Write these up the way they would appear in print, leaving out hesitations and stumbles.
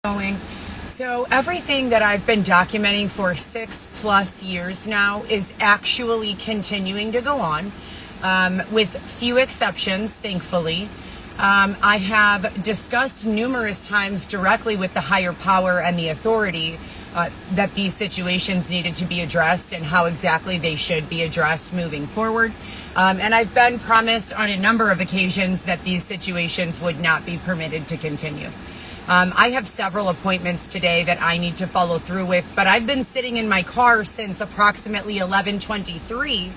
going. So everything that I've been documenting for 6+ years now is actually continuing to go on, with few exceptions, thankfully. I have discussed numerous times directly with the higher power and the authority that these situations needed to be addressed and how exactly they should be addressed moving forward. And I've been promised on a number of occasions that these situations would not be permitted to continue. I have several appointments today that I need to follow through with, but I've been sitting in my car since approximately 11:23,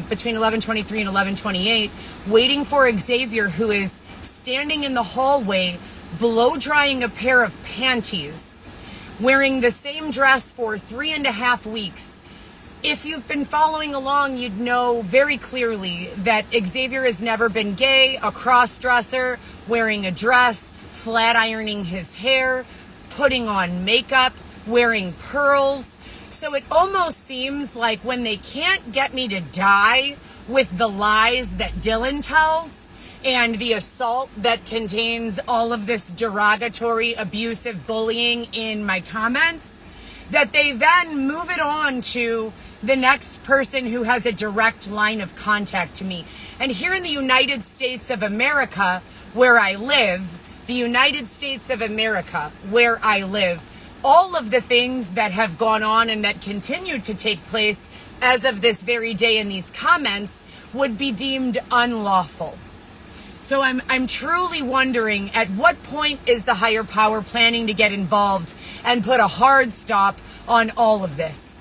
between 11:23 and 11:28, waiting for Xavier, who is standing in the hallway blow drying a pair of panties, wearing the same dress for 3.5 weeks. If you've been following along, you'd know very clearly that Xavier has never been gay, a cross-dresser, wearing a dress, flat ironing his hair, putting on makeup, wearing pearls. So it almost seems like when they can't get me to die with the lies that Dylan tells and the assault that contains all of this derogatory, abusive bullying in my comments, that they then move it on to the next person who has a direct line of contact to me. And here in the United States of America, where I live, the United States of America, where I live, all of the things that have gone on and that continue to take place as of this very day in these comments would be deemed unlawful. So I'm truly wondering, at what point is the higher power planning to get involved and put a hard stop on all of this?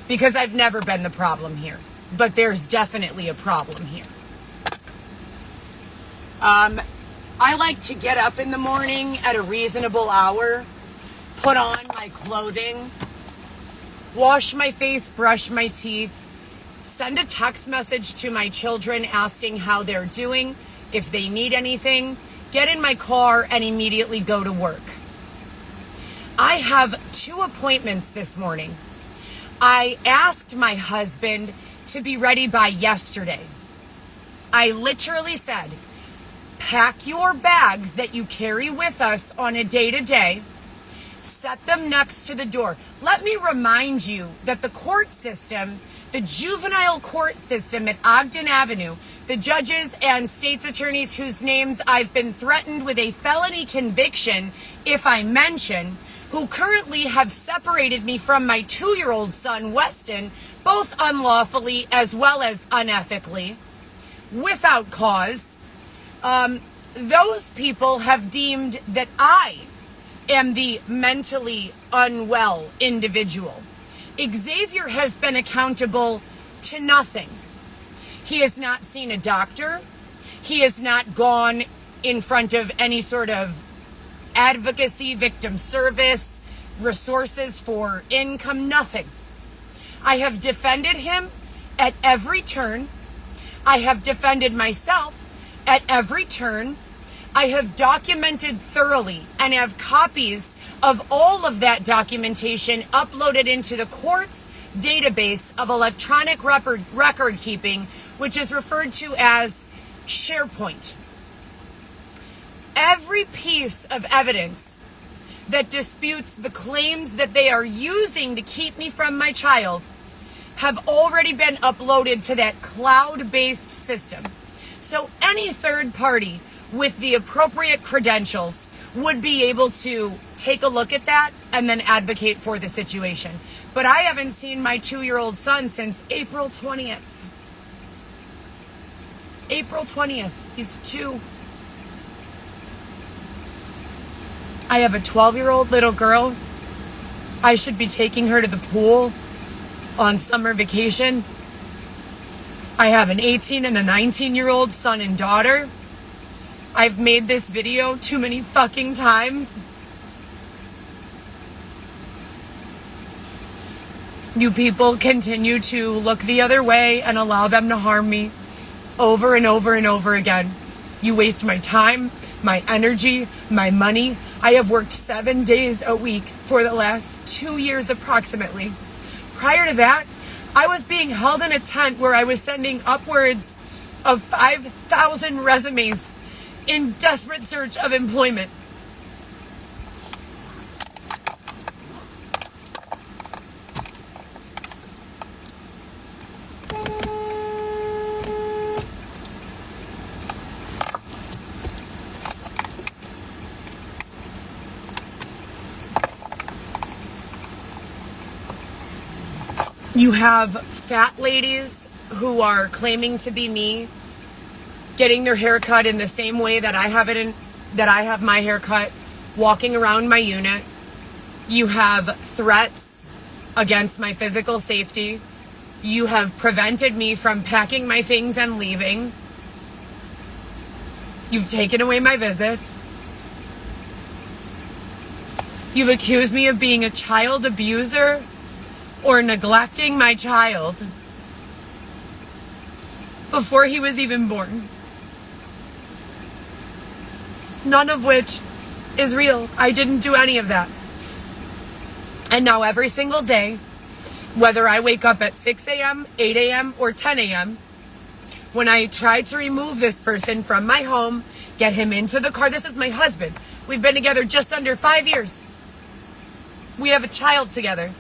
Because I've never been the problem here, but there's definitely a problem here. I like to get up in the morning at a reasonable hour, put on my clothing, wash my face, brush my teeth, send a text message to my children asking how they're doing, if they need anything, get in my car, and immediately go to work. I have 2 appointments this morning. I asked my husband to be ready by yesterday. I literally said, pack your bags that you carry with us on a day-to-day, set them next to the door. Let me remind you that the court system, the juvenile court system at Ogden Avenue, the judges and state's attorneys whose names I've been threatened with a felony conviction if I mention, who currently have separated me from my 2-year-old son, Weston, both unlawfully as well as unethically, without cause. Those people have deemed that I am the mentally unwell individual. Xavier has been accountable to nothing. He has not seen a doctor. He has not gone in front of any sort of advocacy, victim service, resources for income, nothing. I have defended him at every turn. I have defended myself at every turn. I have documented thoroughly and have copies of all of that documentation uploaded into the court's database of electronic record keeping, which is referred to as SharePoint. Every piece of evidence that disputes the claims that they are using to keep me from my child have already been uploaded to that cloud-based system. So any third party with the appropriate credentials would be able to take a look at that and then advocate for the situation. But I haven't seen my 2-year-old son since April 20th. April 20th. He's 2. I have a 12-year-old little girl. I should be taking her to the pool on summer vacation. I have an 18 and a 19-year-old son and daughter. I've made this video too many fucking times. You people continue to look the other way and allow them to harm me over and over and over again. You waste my time, my energy, my money. I have worked 7 days a week for the last 2 years approximately. Prior to that, I was being held in a tent where I was sending upwards of 5,000 resumes in desperate search of employment. You have fat ladies who are claiming to be me, getting their hair cut in the same way that I have my hair cut, walking around my unit. You have threats against my physical safety. You have prevented me from packing my things and leaving. You've taken away my visits. You've accused me of being a child abuser or neglecting my child before he was even born. None of which is real. I didn't do any of that. And now every single day, whether I wake up at 6 a.m., 8 a.m., or 10 a.m., when I try to remove this person from my home, get him into the car. This is my husband. We've been together just under 5 years. We have a child together.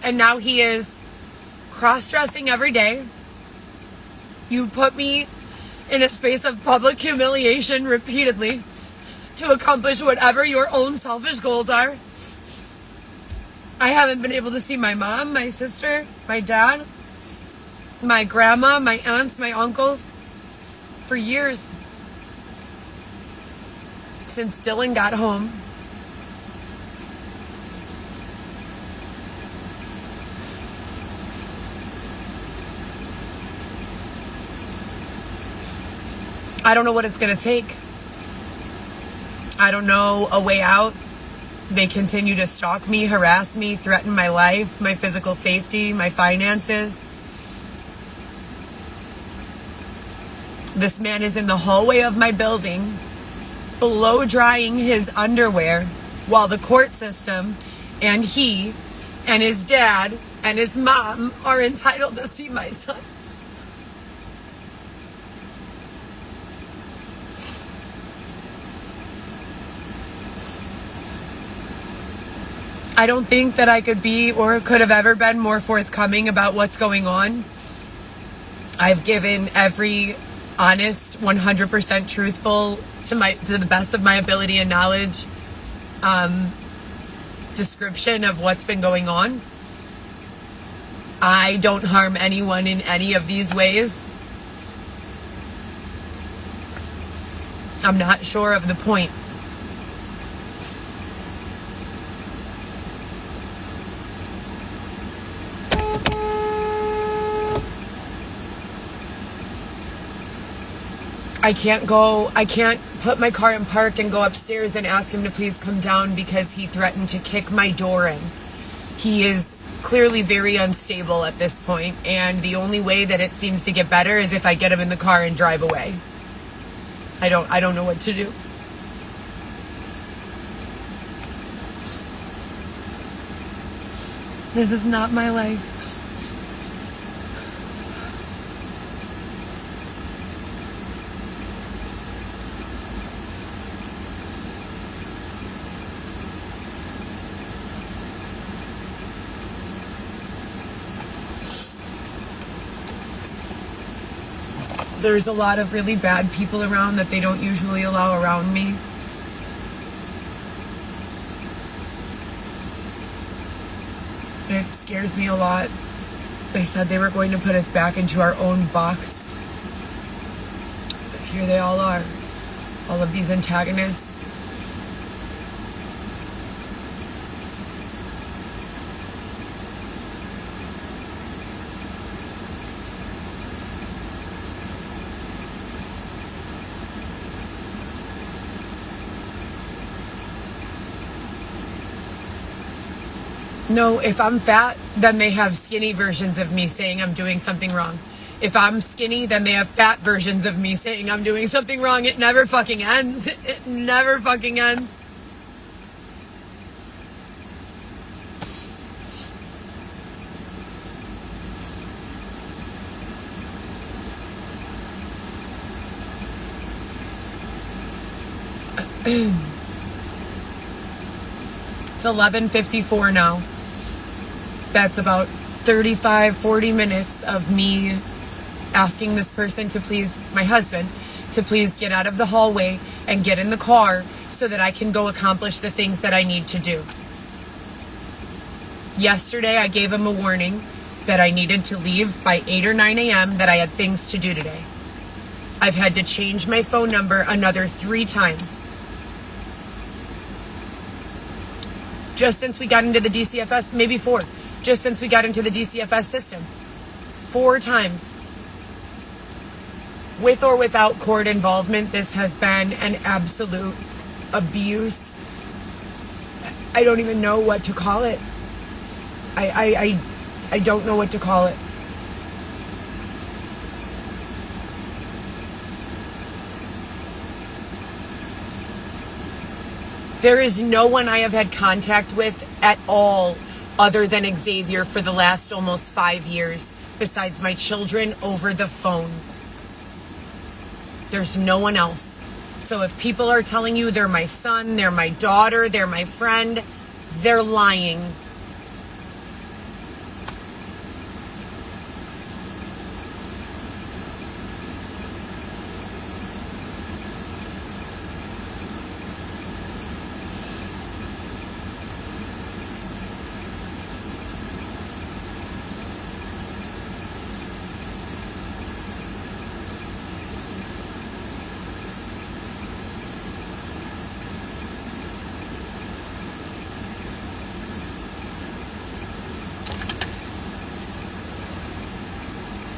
And now he is cross-dressing every day. You put me in a space of public humiliation repeatedly to accomplish whatever your own selfish goals are. I haven't been able to see my mom, my sister, my dad, my grandma, my aunts, my uncles for years since Dylan got home. I don't know what it's going to take. I don't know a way out. They continue to stalk me, harass me, threaten my life, my physical safety, my finances. This man is in the hallway of my building, blow drying his underwear, while the court system and he and his dad and his mom are entitled to see my son. I don't think that I could be or could have ever been more forthcoming about what's going on. I've given every honest, 100% truthful, to the best of my ability and knowledge, description of what's been going on. I don't harm anyone in any of these ways. I'm not sure of the point. I can't put my car in park and go upstairs and ask him to please come down because he threatened to kick my door in. He is clearly very unstable at this point, and the only way that it seems to get better is if I get him in the car and drive away. I don't know what to do. This is not my life. There's a lot of really bad people around that they don't usually allow around me. It scares me a lot. They said they were going to put us back into our own box. But here they all are. All of these antagonists. No, if I'm fat, then they have skinny versions of me saying I'm doing something wrong. If I'm skinny, then they have fat versions of me saying I'm doing something wrong. It never fucking ends. It never fucking ends. It's 11:54 now. That's about 40 minutes of me asking this person to please, my husband, to please get out of the hallway and get in the car so that I can go accomplish the things that I need to do. Yesterday, I gave him a warning that I needed to leave by 8 or 9 a.m., that I had things to do today. I've had to change my phone number another 3 times. Just since we got into the DCFS, maybe 4. Just since we got into the DCFS system. 4 times. With or without court involvement, this has been an absolute abuse. I don't even know what to call it. I don't know what to call it. There is no one I have had contact with at all other than Xavier for the last almost 5 years, besides my children over the phone. There's no one else. So if people are telling you they're my son, they're my daughter, they're my friend, they're lying.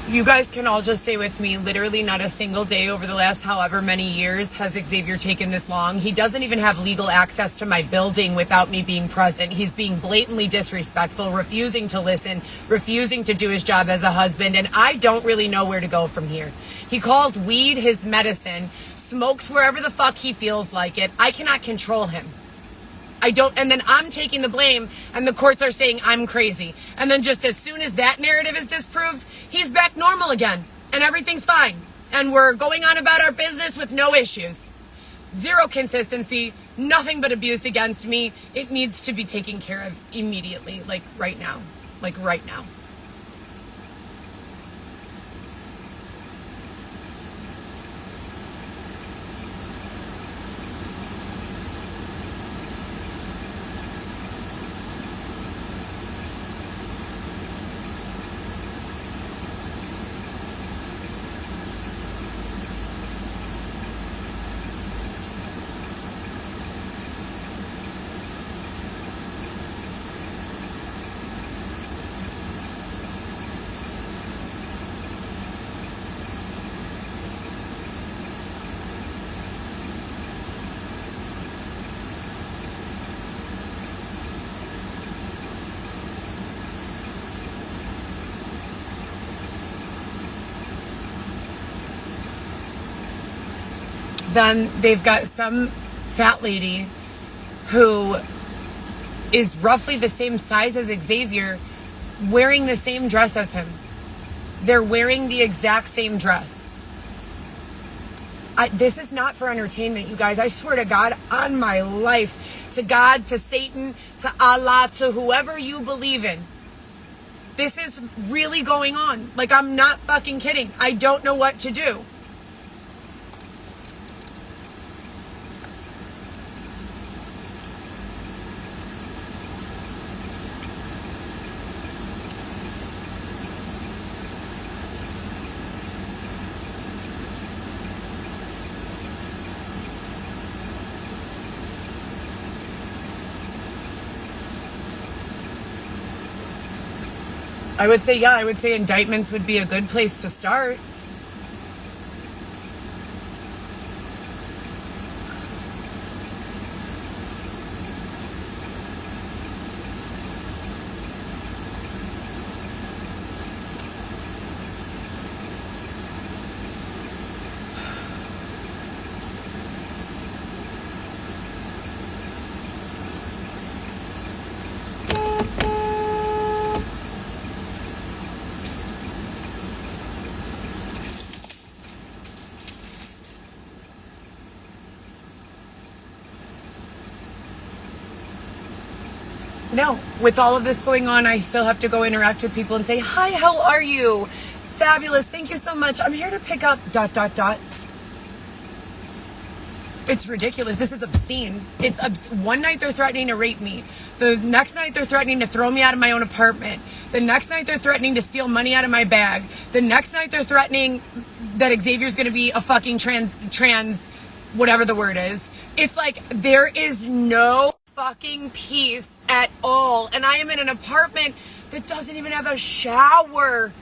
You guys can all just stay with me. Literally not a single day over the last however many years has Xavier taken this long. He doesn't even have legal access to my building without me being present. He's being blatantly disrespectful, refusing to listen, refusing to do his job as a husband, and I don't really know where to go from here. He calls weed his medicine, smokes wherever the fuck he feels like it. I cannot control him. I don't, and then I'm taking the blame, and the courts are saying I'm crazy. And then just as soon as that narrative is disproved, he's back normal again, and everything's fine. And we're going on about our business with no issues. Zero consistency, nothing but abuse against me. It needs to be taken care of immediately, like right now. Like right now. Then they've got some fat lady who is roughly the same size as Xavier wearing the same dress as him. They're wearing the exact same dress. This is not for entertainment, you guys. I swear to God, on my life, to God, to Satan, to Allah, to whoever you believe in. This is really going on. Like, I'm not fucking kidding. I don't know what to do. I would say indictments would be a good place to start. No, with all of this going on, I still have to go interact with people and say, hi, how are you? Fabulous, thank you so much. I'm here to pick up ... It's ridiculous. This is obscene. One night they're threatening to rape me. The next night they're threatening to throw me out of my own apartment. The next night they're threatening to steal money out of my bag. The next night they're threatening that Xavier's going to be a fucking trans, whatever the word is. It's like there is no fucking peace at all. And I am in an apartment that doesn't even have a shower.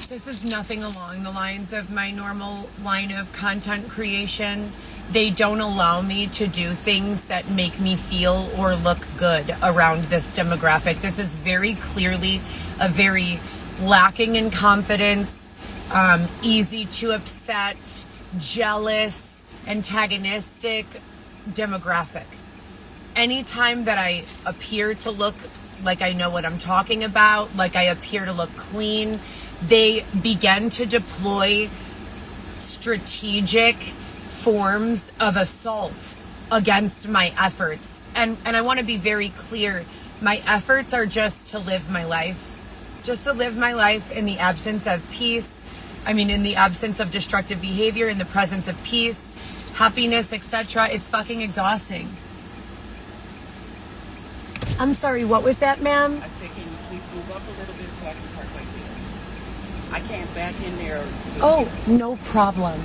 This is nothing along the lines of my normal line of content creation. They don't allow me to do things that make me feel or look good around this demographic. This is very clearly a very lacking in confidence, easy to upset, jealous, antagonistic demographic. Anytime that I appear to look like I know what I'm talking about, like I appear to look clean, they begin to deploy strategic forms of assault against my efforts. And I want to be very clear. My efforts are just to live my life. Just to live my life in the absence of peace. I mean, in the absence of destructive behavior, in the presence of peace, happiness, etc. It's fucking exhausting. I'm sorry, what was that, ma'am? I said, can you please move up a little bit so I can park right there? I can't back in there. Oh, no problem.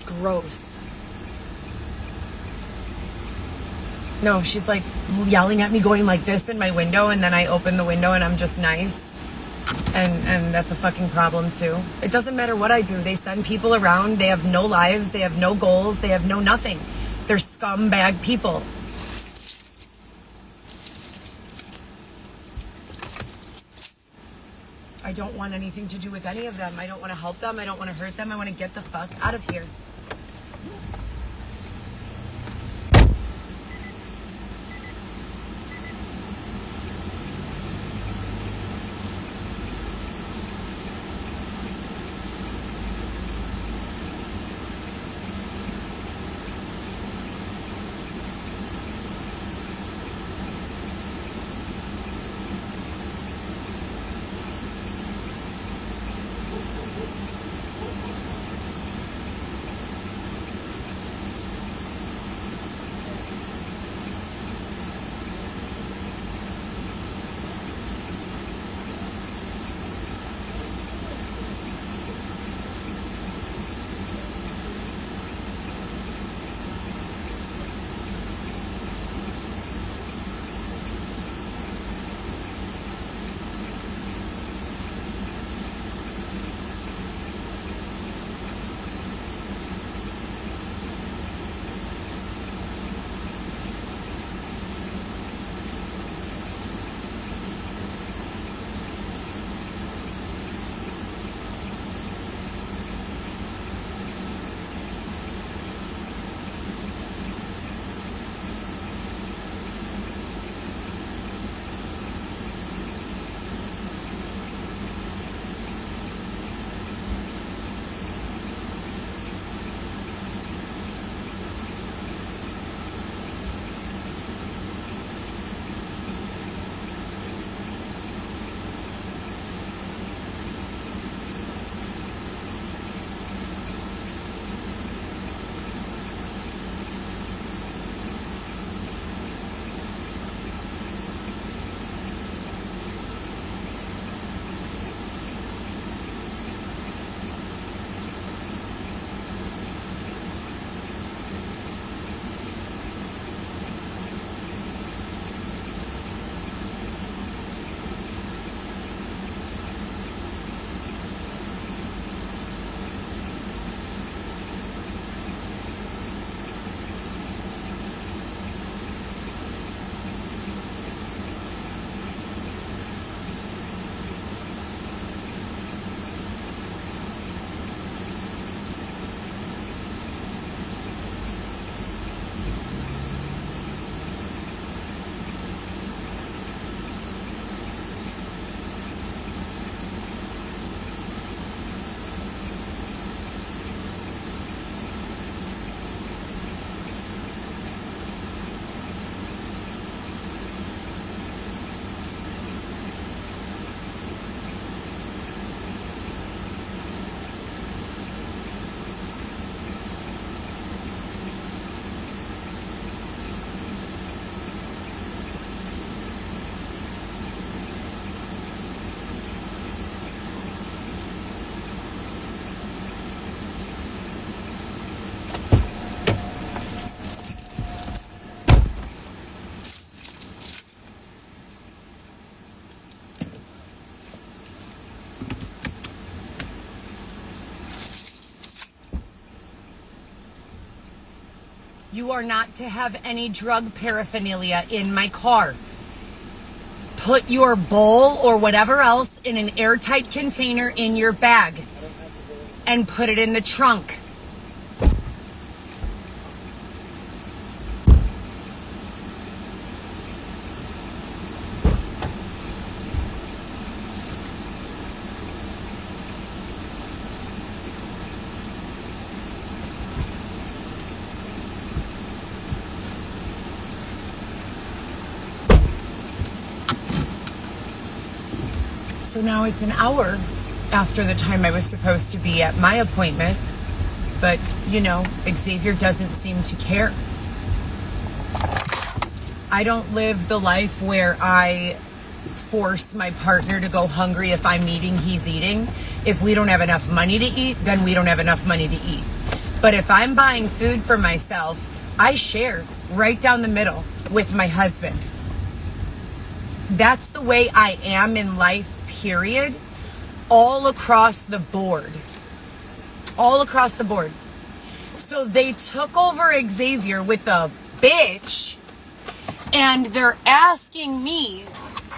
Gross. No, she's like yelling at me, going like this in my window, and then I open the window and I'm just nice. And that's a fucking problem too. It doesn't matter what I do. They send people around. They have no lives. They have no goals. They have no nothing. They're scumbag people. I don't want anything to do with any of them. I don't want to help them. I don't want to hurt them. I want to get the fuck out of here. You are not to have any drug paraphernalia in my car. Put your bowl or whatever else in an airtight container in your bag and put it in the trunk. So now it's an hour after the time I was supposed to be at my appointment, but Xavier doesn't seem to care. I don't live the life where I force my partner to go hungry. If I'm eating, he's eating. If we don't have enough money to eat, then we don't have enough money to eat. But if I'm buying food for myself, I share right down the middle with my husband. That's the way I am in life, period. All across the board. All across the board. So they took over Xavier with a bitch, and they're asking me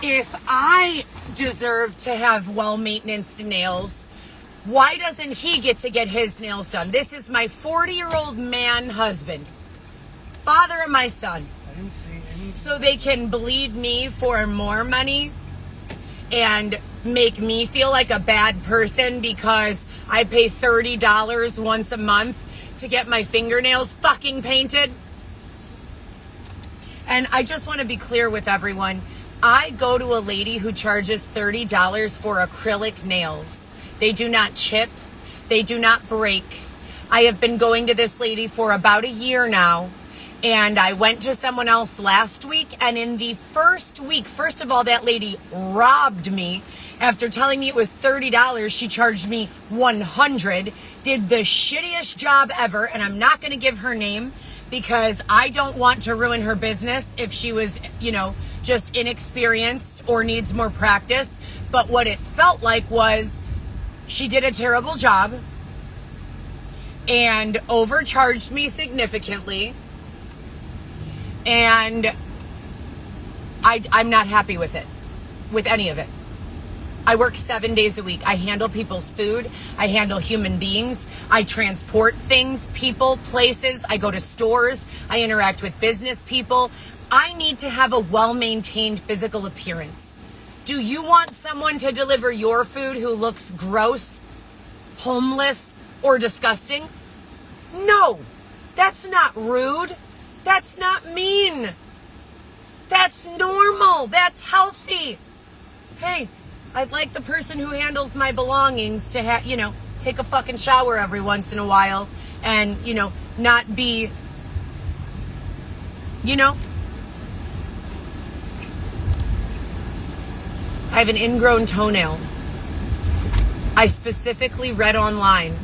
if I deserve to have well-maintenance nails. Why doesn't he get his nails done? This is my 40-year-old man husband, father of my son. I didn't see anything. So they can bleed me for more money and make me feel like a bad person because I pay $30 once a month to get my fingernails fucking painted. And I just want to be clear with everyone. I go to a lady who charges $30 for acrylic nails. They do not chip. They do not break. I have been going to this lady for about a year now. And I went to someone else last week, and in the first week, first of all, that lady robbed me. After telling me it was $30, she charged me $100, did the shittiest job ever, and I'm not going to give her name because I don't want to ruin her business if she was, just inexperienced or needs more practice. But what it felt like was she did a terrible job and overcharged me significantly. And I'm not happy with it, with any of it. I work 7 days a week. I handle people's food. I handle human beings. I transport things, people, places. I go to stores. I interact with business people. I need to have a well-maintained physical appearance. Do you want someone to deliver your food who looks gross, homeless, or disgusting? No, that's not rude. That's not mean. That's normal. That's healthy. Hey, I'd like the person who handles my belongings to take a fucking shower every once in a while and, not be, I have an ingrown toenail. I specifically read online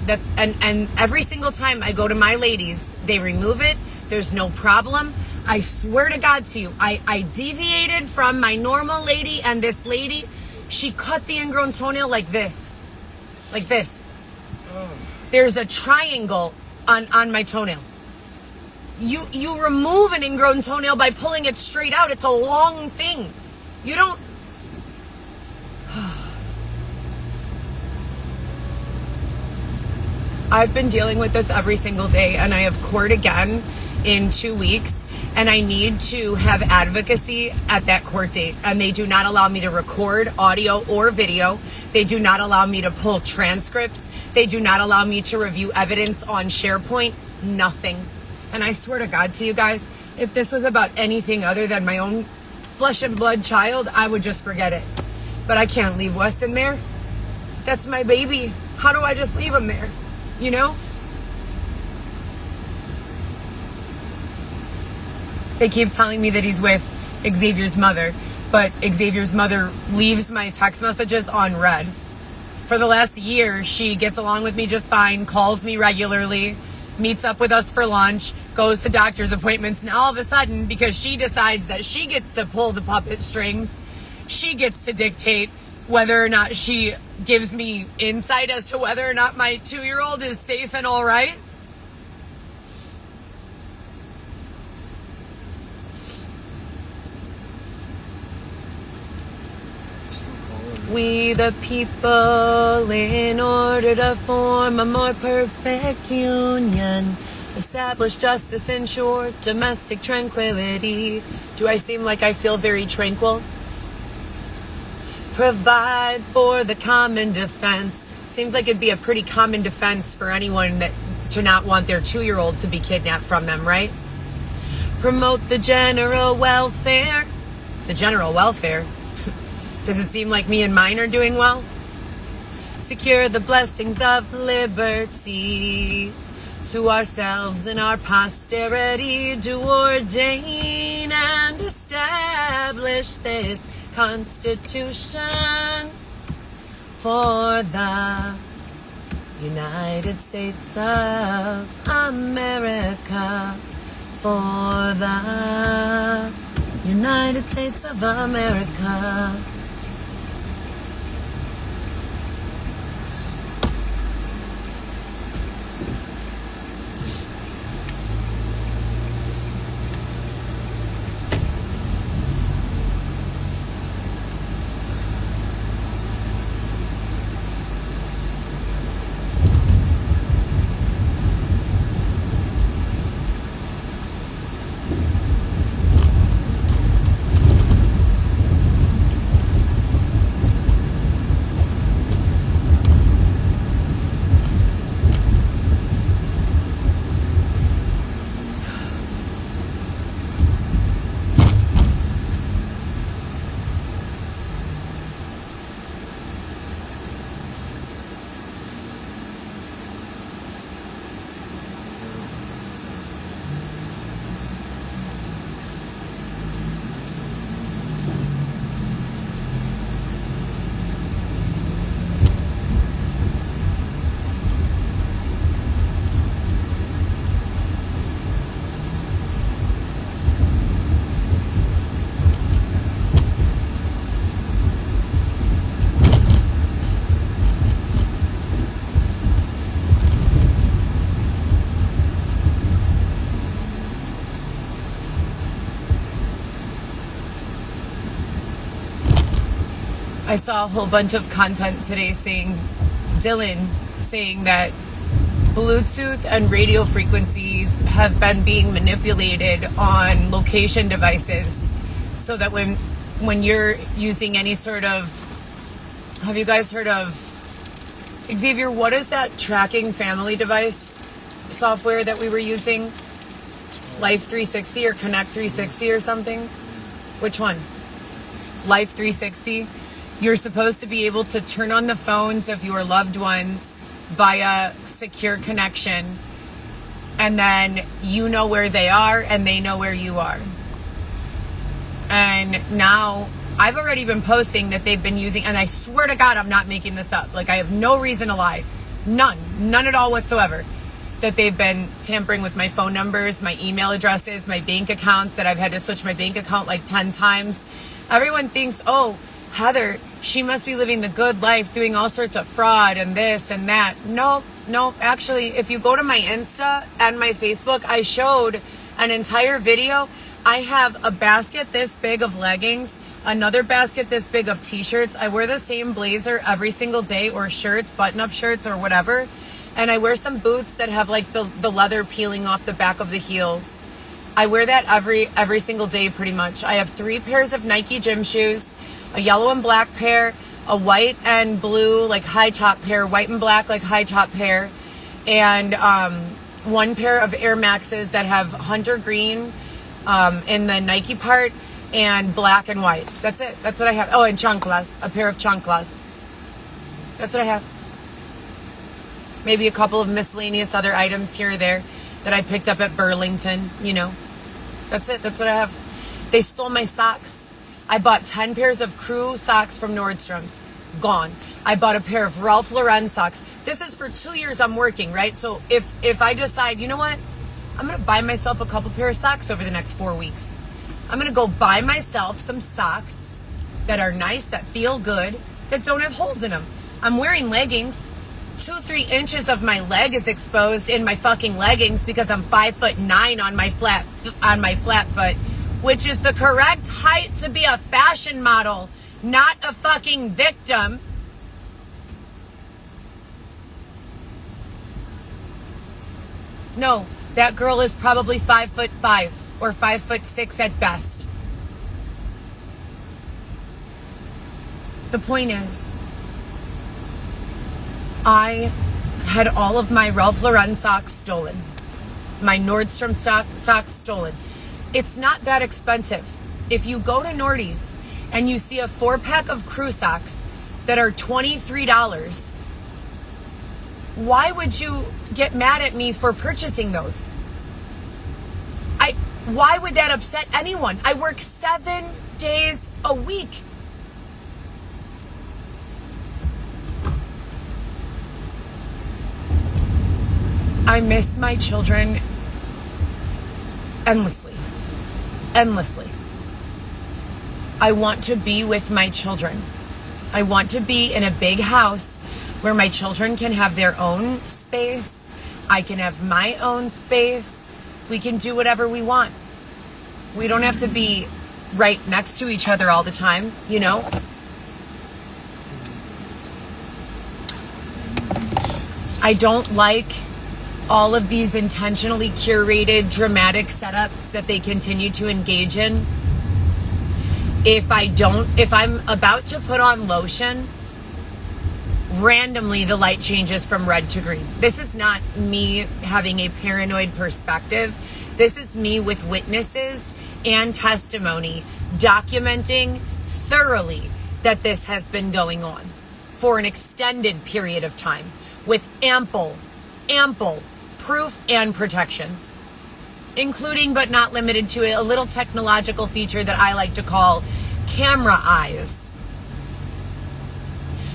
that, and every single time I go to my ladies, they remove it. There's no problem. I swear to God to you, I deviated from my normal lady, and this lady, she cut the ingrown toenail like this. Like this. There's a triangle on my toenail. You remove an ingrown toenail by pulling it straight out. It's a long thing. You don't... I've been dealing with this every single day, and I have court again in 2 weeks, and I need to have advocacy at that court date, and they do not allow me to record audio or video. They do not allow me to pull transcripts. They do not allow me to review evidence on SharePoint. Nothing. And I swear to God to you guys, if this was about anything other than my own flesh and blood child, I would just forget it. But I can't leave Weston there. That's my baby. How do I just leave him there? They keep telling me that he's with Xavier's mother, but Xavier's mother leaves my text messages on read. For the last year, she gets along with me just fine, calls me regularly, meets up with us for lunch, goes to doctor's appointments, and all of a sudden, because she decides that she gets to pull the puppet strings, she gets to dictate whether or not she gives me insight as to whether or not my 2-year-old is safe and all right. We the people, in order to form a more perfect union, establish justice, ensure domestic tranquility. Do I seem like I feel very tranquil? Provide for the common defense. Seems like it'd be a pretty common defense for anyone that to not want their 2-year-old to be kidnapped from them, right? Promote the general welfare. The general welfare? Does it seem like me and mine are doing well? Secure the blessings of liberty to ourselves and our posterity. Do ordain and establish this Constitution for the United States of America. For the United States of America. I saw a whole bunch of content today saying that Bluetooth and radio frequencies have been being manipulated on location devices so that when you're using any sort of, have you guys heard of, Xavier, what is that tracking family device software that we were using? Life 360 or Connect 360 or something? Which one? Life 360? You're supposed to be able to turn on the phones of your loved ones via secure connection, and then you know where they are and they know where you are. And now I've already been posting that they've been using, and I swear to God I'm not making this up. Like, I have no reason to lie. None at all whatsoever. That they've been tampering with my phone numbers, my email addresses, my bank accounts, that I've had to switch my bank account like 10 times. Everyone thinks, oh, Heather, she must be living the good life, doing all sorts of fraud and this and that. No, actually, if you go to my Insta and my Facebook, I showed an entire video. I have a basket this big of leggings, another basket this big of t-shirts. I wear the same blazer every single day, or shirts, button-up shirts or whatever. And I wear some boots that have like the leather peeling off the back of the heels. I wear that every single day pretty much. I have 3 pairs of Nike gym shoes, a yellow and black pair, a white and blue like high top pair, white and black like high top pair, and 1 pair of Air Maxes that have hunter green in the Nike part and black and white. That's it. That's what I have. Oh, and chanclas, a pair of chanclas. That's what I have. Maybe a couple of miscellaneous other items here or there that I picked up at Burlington, you know. That's it. That's what I have. They stole my socks. I bought 10 pairs of crew socks from Nordstrom's. Gone. I bought a pair of Ralph Lauren socks. This is for 2 years I'm working, right? So if I decide, you know what? I'm going to buy myself a couple pair of socks over the next 4 weeks. I'm going to go buy myself some socks that are nice, that feel good, that don't have holes in them. I'm wearing leggings. 2-3 inches of my leg is exposed in my fucking leggings because I'm 5'9" on my flat foot, which is the correct height to be a fashion model. not a fucking victim. No, that girl is probably 5'5" or 5'6" at best. The point is, I had all of my Ralph Lauren socks stolen. My Nordstrom socks stolen. It's not that expensive. If you go to Nordy's and you see a 4-pack of crew socks that are $23, why would you get mad at me for purchasing those? Why would that upset anyone? I work 7 days a week. I miss my children endlessly. Endlessly. I want to be with my children. I want to be in a big house where my children can have their own space. I can have my own space. We can do whatever we want. We don't have to be right next to each other all the time, you know? I don't like all of these intentionally curated dramatic setups that they continue to engage in. If I'm about to put on lotion, randomly the light changes from red to green. This is not me having a paranoid perspective. This is me with witnesses and testimony documenting thoroughly that this has been going on for an extended period of time with ample proof and protections, including but not limited to a little technological feature that I like to call camera eyes.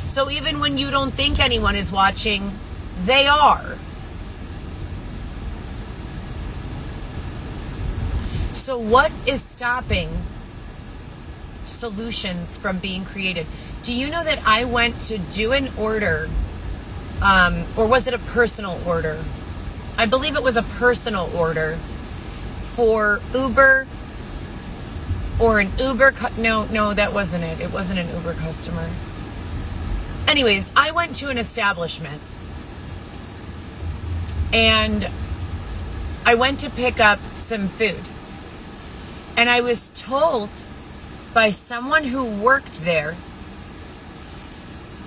So even when you don't think anyone is watching, they are. So what is stopping solutions from being created? Do you know that I went to do an order, or was it a personal order? I believe it was a personal order for Uber or an Uber. No, that wasn't it. It wasn't an Uber customer. Anyways, I went to an establishment and I went to pick up some food. And I was told by someone who worked there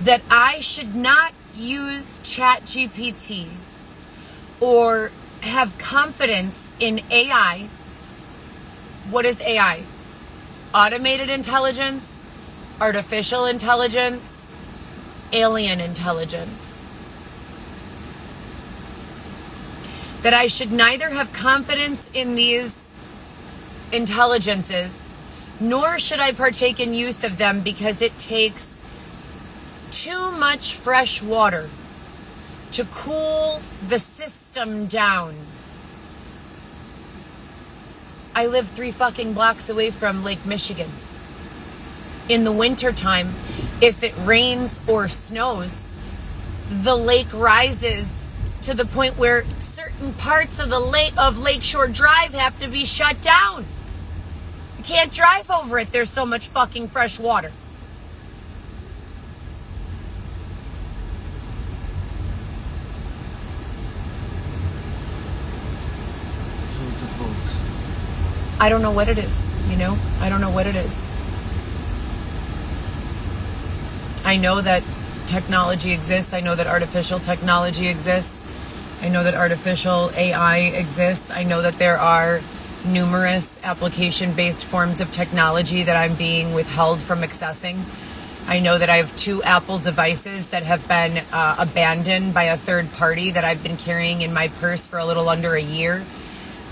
that I should not use ChatGPT or have confidence in AI. What is AI? Automated intelligence, artificial intelligence, alien intelligence. That I should neither have confidence in these intelligences, nor should I partake in use of them because it takes too much fresh water to cool the system down. I live 3 fucking blocks away from Lake Michigan. In the wintertime, if it rains or snows, the lake rises to the point where certain parts of the lake of Lakeshore Drive have to be shut down. You can't drive over it. There's so much fucking fresh water. I don't know what it is, you know? I don't know what it is. I know that technology exists. I know that artificial technology exists. I know that artificial AI exists. I know that there are numerous application-based forms of technology that I'm being withheld from accessing. I know that I have 2 Apple devices that have been abandoned by a third party that I've been carrying in my purse for a little under a year,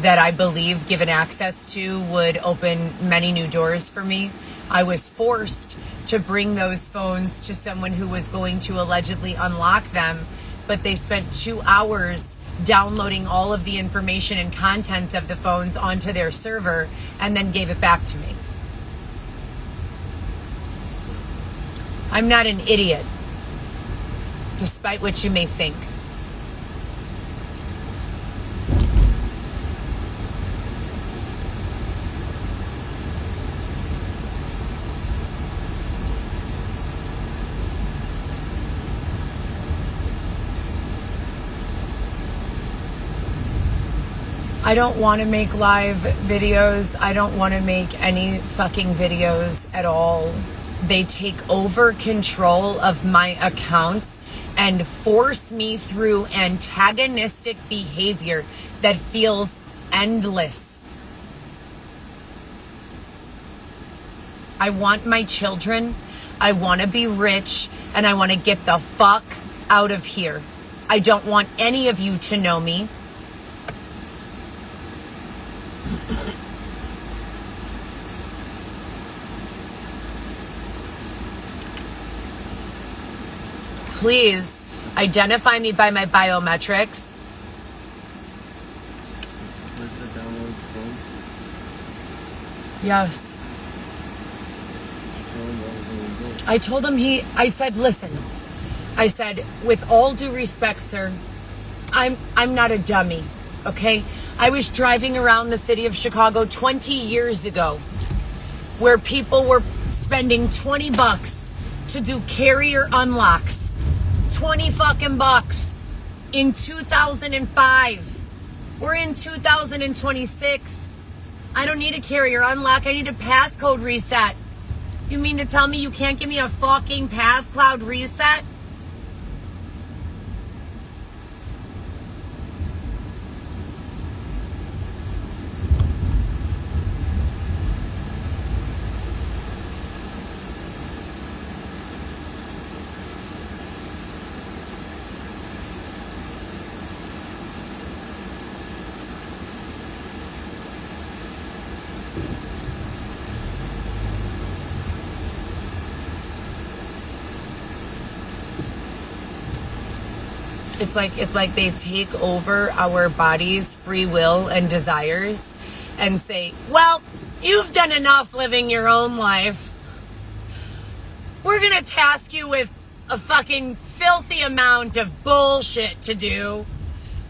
that I believe, given access to, would open many new doors for me. I was forced to bring those phones to someone who was going to allegedly unlock them, but they spent 2 hours downloading all of the information and contents of the phones onto their server and then gave it back to me. I'm not an idiot, despite what you may think. I don't want to make live videos. I don't want to make any fucking videos at all. They take over control of my accounts and force me through antagonistic behavior that feels endless. I want my children, I want to be rich, and I want to get the fuck out of here. I don't want any of you to know me. Please identify me by my biometrics. Where's the download phone? Yes. I told him I said, listen, I said, with all due respect, sir, I'm not a dummy, okay? I was driving around the city of Chicago 20 years ago where people were spending $20 to do carrier unlocks. 20 fucking bucks in 2005. We're in 2026. I don't need a carrier unlock. I need a passcode reset. You mean to tell me you can't give me a fucking passcode reset? It's like they take over our bodies' free will and desires and say, well, you've done enough living your own life. We're gonna task you with a fucking filthy amount of bullshit to do.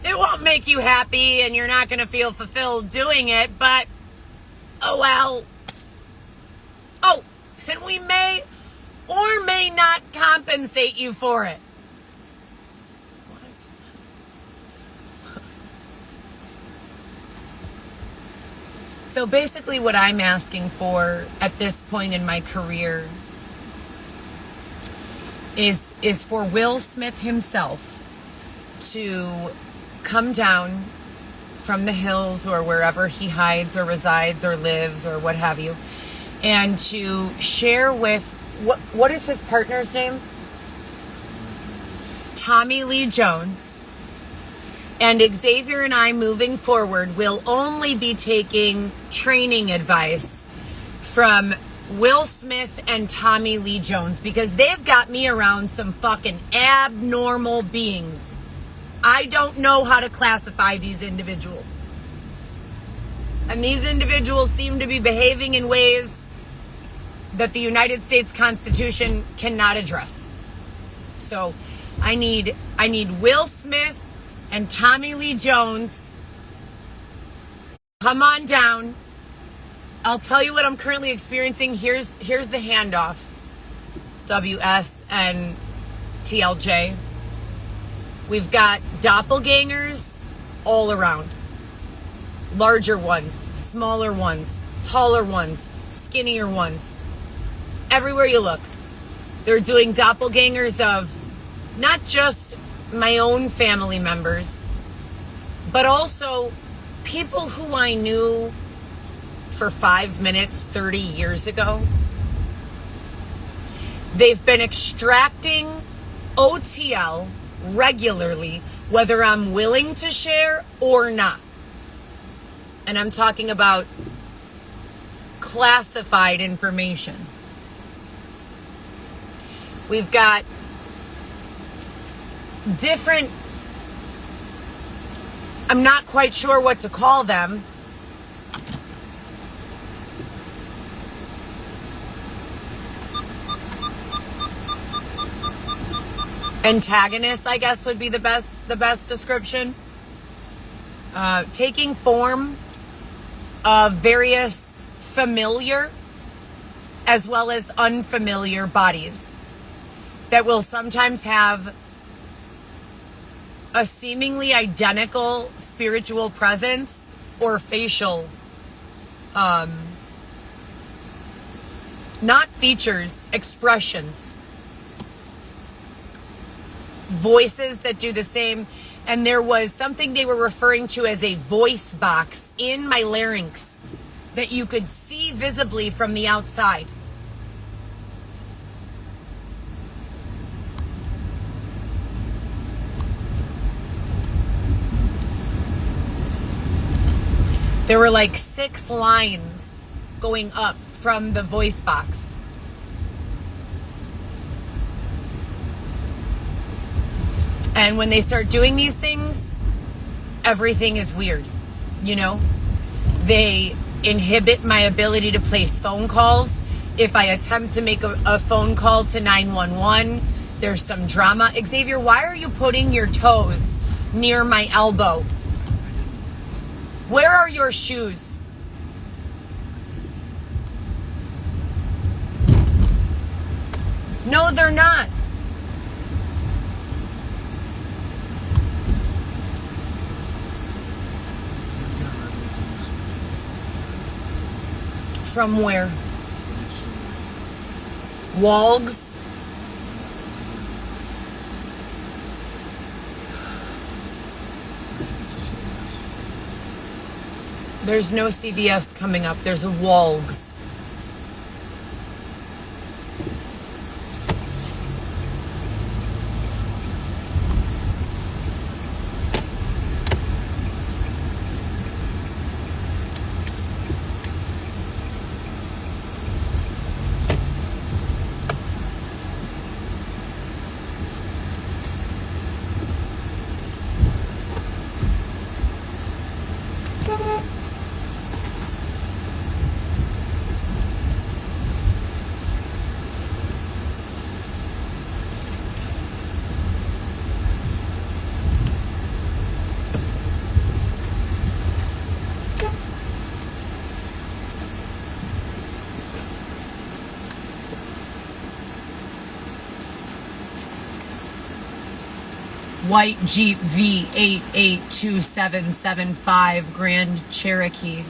It won't make you happy and you're not gonna feel fulfilled doing it, but oh well. Oh, and we may or may not compensate you for it. So basically what I'm asking for at this point in my career is for Will Smith himself to come down from the hills or wherever he hides or resides or lives or what have you, and to share with, what is his partner's name? Tommy Lee Jones. And Xavier and I, moving forward, will only be taking training advice from Will Smith and Tommy Lee Jones because they've got me around some fucking abnormal beings. I don't know how to classify these individuals. And these individuals seem to be behaving in ways that the United States Constitution cannot address. So I need Will Smith and Tommy Lee Jones, come on down. I'll tell you what I'm currently experiencing. Here's the handoff. WS and TLJ. We've got doppelgangers all around. Larger ones, smaller ones, taller ones, skinnier ones. Everywhere you look. They're doing doppelgangers of not just my own family members, but also people who I knew for 5 minutes 30 years ago. They've been extracting OTL regularly, whether I'm willing to share or not. And I'm talking about classified information. We've got different, I'm not quite sure what to call them. Antagonists, I guess, would be the best description. Taking form of various familiar as well as unfamiliar bodies that will sometimes have a seemingly identical spiritual presence or facial, not features, expressions. Voices that do the same. And there was something they were referring to as a voice box in my larynx that you could see visibly from the outside. There were like 6 lines going up from the voice box. And when they start doing these things, everything is weird, you know? They inhibit my ability to place phone calls. If I attempt to make a phone call to 911, there's some drama. Xavier, why are you putting your toes near my elbow? Where are your shoes? No, they're not. From where? Walgs? There's no CVS coming up. There's a Walgs. White Jeep V882775 Grand Cherokee.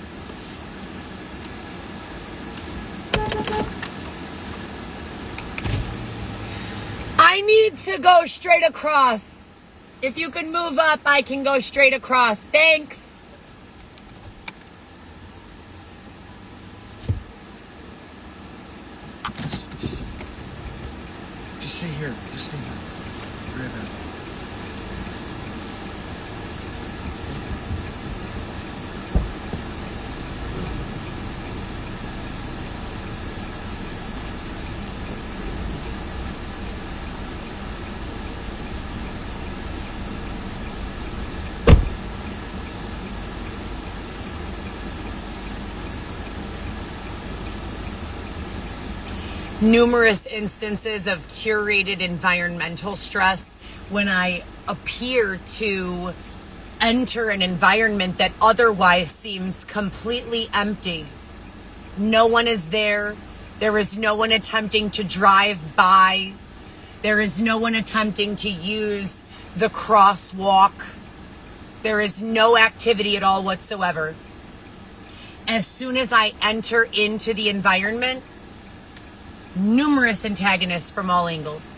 I need to go straight across. If you can move up, I can go straight across. Thanks. Just stay here. Just stay here. Right back. Numerous instances of curated environmental stress when I appear to enter an environment that otherwise seems completely empty. No one is there. There is no one attempting to drive by. There is no one attempting to use the crosswalk. There is no activity at all whatsoever. As soon as I enter into the environment, numerous antagonists from all angles.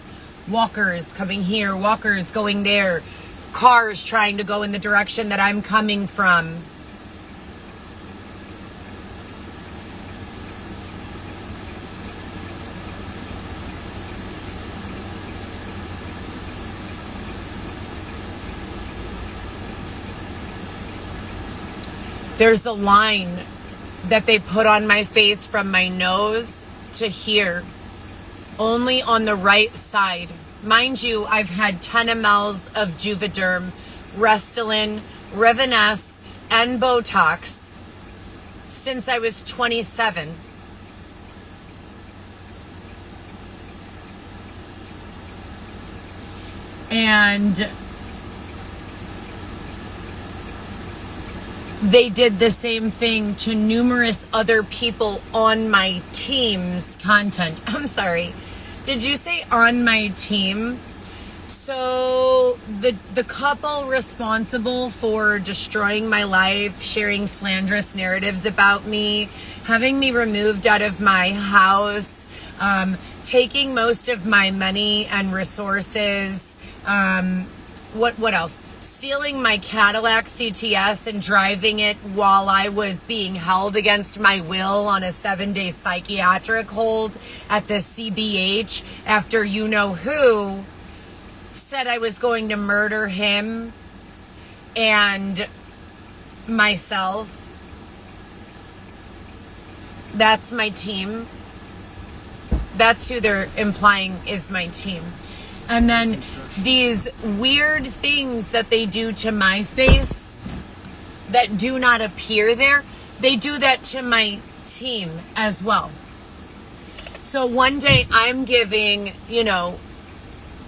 Walkers coming here, walkers going there, cars trying to go in the direction that I'm coming from. There's a line that they put on my face from my nose to here, only on the right side. Mind you, I've had 10 mLs of Juvederm, Restylane, Revanesse, and Botox since I was 27. And they did the same thing to numerous other people on my team's content. I'm sorry. Did you say on my team? So the couple responsible for destroying my life, sharing slanderous narratives about me, having me removed out of my house, taking most of my money and resources, what else? Stealing my Cadillac CTS and driving it while I was being held against my will on a 7-day psychiatric hold at the CBH after you know who said I was going to murder him and myself. That's my team. That's who they're implying is my team. And then these weird things that they do to my face that do not appear there, they do that to my team as well. So one day I'm giving,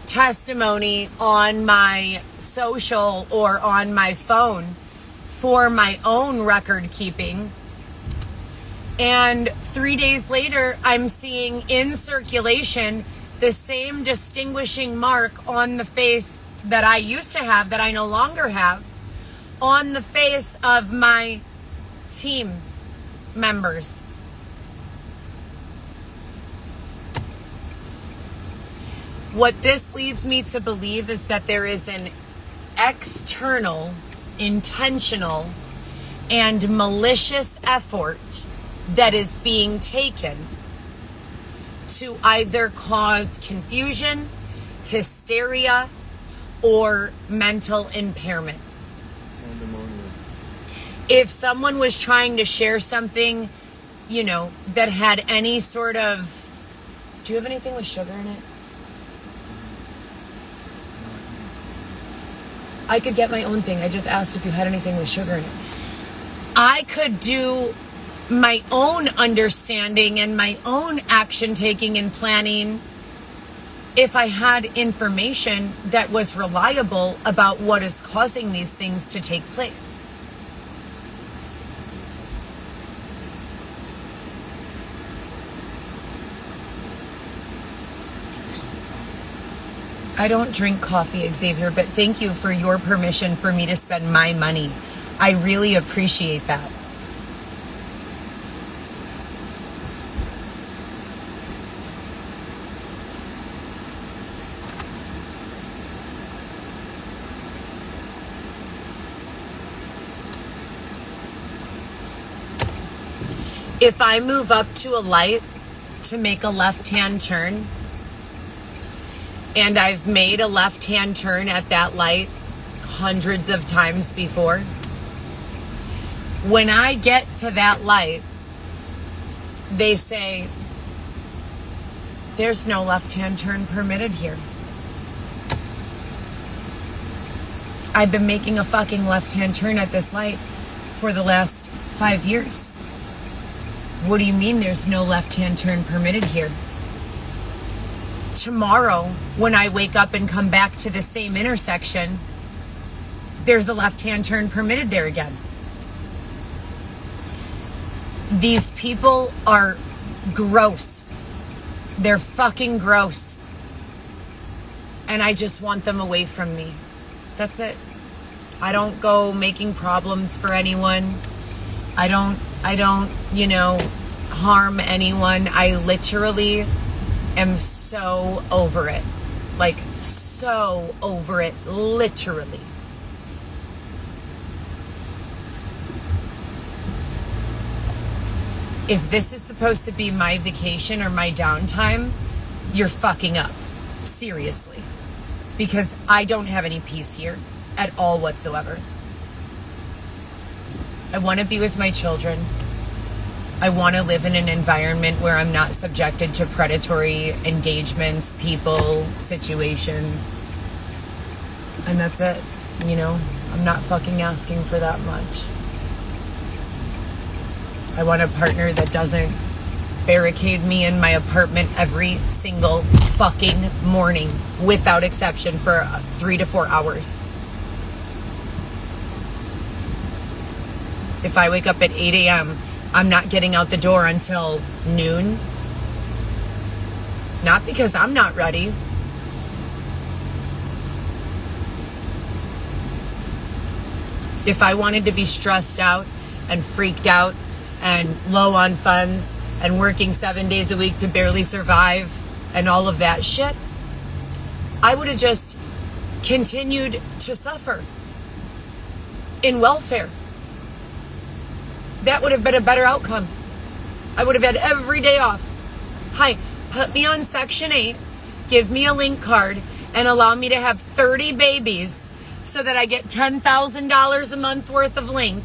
testimony on my social or on my phone for my own record keeping. And 3 days later, I'm seeing in circulation the same distinguishing mark on the face that I used to have, that I no longer have, on the face of my team members. What this leads me to believe is that there is an external, intentional, and malicious effort that is being taken to either cause confusion, hysteria, or mental impairment. If someone was trying to share something, that had any sort of... Do you have anything with sugar in it? I could get my own thing. I just asked if you had anything with sugar in it. I could do my own understanding and my own action taking and planning if I had information that was reliable about what is causing these things to take place. I don't drink coffee, Xavier, but thank you for your permission for me to spend my money. I really appreciate that. If I move up to a light to make a left-hand turn, and I've made a left-hand turn at that light hundreds of times before, when I get to that light, they say, there's no left-hand turn permitted here. I've been making a fucking left-hand turn at this light for the last 5 years. What do you mean there's no left-hand turn permitted here? Tomorrow, when I wake up and come back to the same intersection, there's a left-hand turn permitted there again. These people are gross. They're fucking gross. And I just want them away from me. That's it. I don't go making problems for anyone. I don't, harm anyone. I literally am so over it. Like, so over it, literally. If this is supposed to be my vacation or my downtime, you're fucking up. Seriously. Because I don't have any peace here at all whatsoever. I want to be with my children. I want to live in an environment where I'm not subjected to predatory engagements, people, situations. And that's it. I'm not fucking asking for that much. I want a partner that doesn't barricade me in my apartment every single fucking morning, without exception, for 3 to 4 hours. If I wake up at 8 a.m., I'm not getting out the door until noon. Not because I'm not ready. If I wanted to be stressed out and freaked out and low on funds and working 7 days a week to barely survive and all of that shit, I would have just continued to suffer in welfare. That would have been a better outcome. I would have had every day off. Hi, put me on Section 8, give me a link card, and allow me to have 30 babies so that I get $10,000 a month worth of link,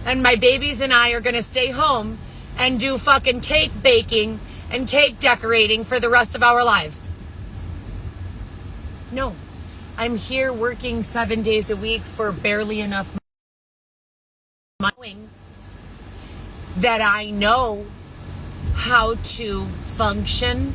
and my babies and I are going to stay home and do fucking cake baking and cake decorating for the rest of our lives. No, I'm here working 7 days a week for barely enough money that I know how to function,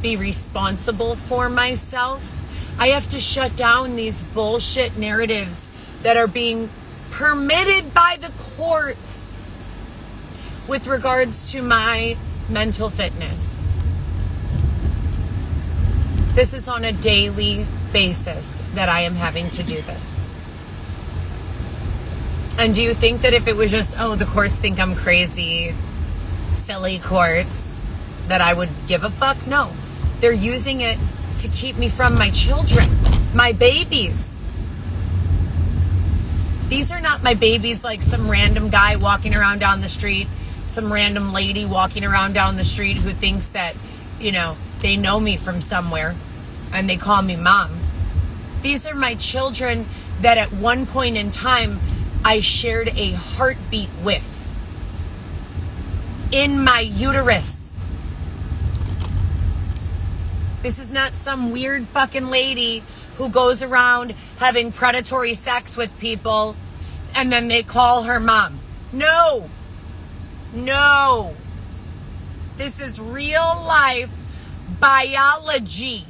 be responsible for myself. I have to shut down these bullshit narratives that are being permitted by the courts with regards to my mental fitness. This is on a daily basis that I am having to do this. And do you think that if it was just, oh, the courts think I'm crazy, silly courts, that I would give a fuck? No. They're using it to keep me from my children, my babies. These are not my babies like some random guy walking around down the street, some random lady walking around down the street who thinks that, they know me from somewhere and they call me mom. These are my children that at one point in time I shared a heartbeat with in my uterus. This is not some weird fucking lady who goes around having predatory sex with people and then they call her mom. No. No. This is real life biology.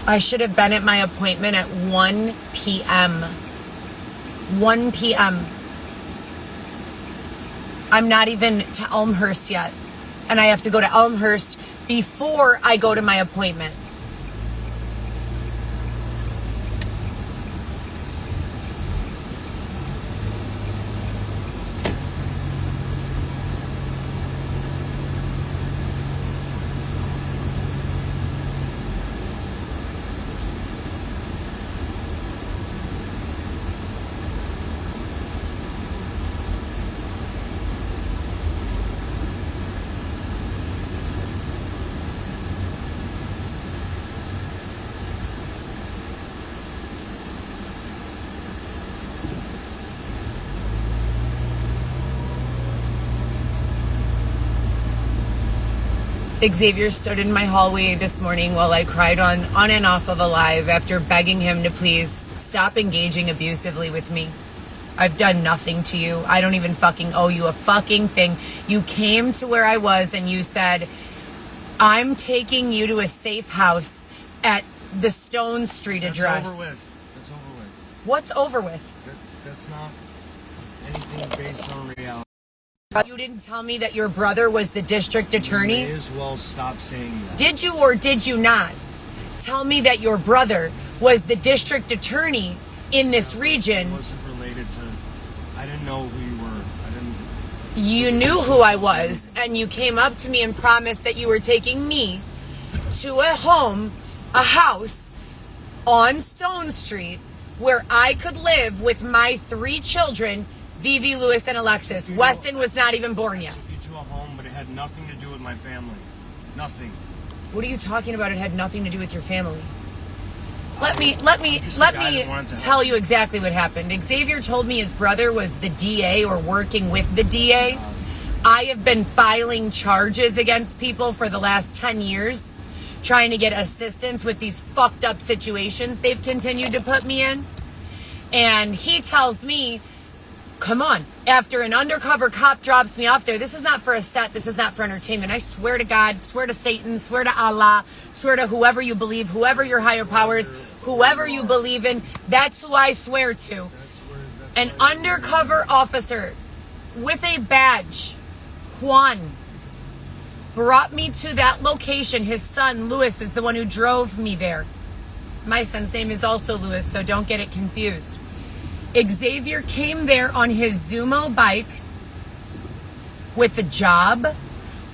I should have been at my appointment at 1 p.m. 1 p.m. I'm not even to Elmhurst yet. And I have to go to Elmhurst before I go to my appointment. Xavier stood in my hallway this morning while I cried on and off of a live after begging him to please stop engaging abusively with me. I've done nothing to you. I don't even fucking owe you a fucking thing. You came to where I was and you said, I'm taking you to a safe house at the Stone Street address. That's over with. That's over with. What's over with? That's not anything based on reality. You didn't tell me that your brother was the district attorney? You may as well stop saying that. Did you or did you not tell me that your brother was the district attorney in this region? It wasn't related to... I didn't know who you were. You knew who I was, and you came up to me and promised that you were taking me to a house on Stone Street where I could live with my 3 children, Vivi, Lewis, and Alexis. Weston was not even born yet. I took you to a home, but it had nothing to do with my family. Nothing. What are you talking about? It had nothing to do with your family. Let me tell you exactly what happened. Xavier told me his brother was the DA or working with the DA. I have been filing charges against people for the last 10 years, trying to get assistance with these fucked up situations they've continued to put me in. And he tells me Come on. After an undercover cop drops me off there, this is not for a set. This is not for entertainment. I swear to God, swear to Satan, swear to Allah, swear to whoever you believe, whoever your higher powers, whoever you believe in. That's who I swear to. An undercover officer with a badge, Juan, brought me to that location. His son, Louis, is the one who drove me there. My son's name is also Louis, so don't get it confused. Xavier came there on his Zumo bike with a job,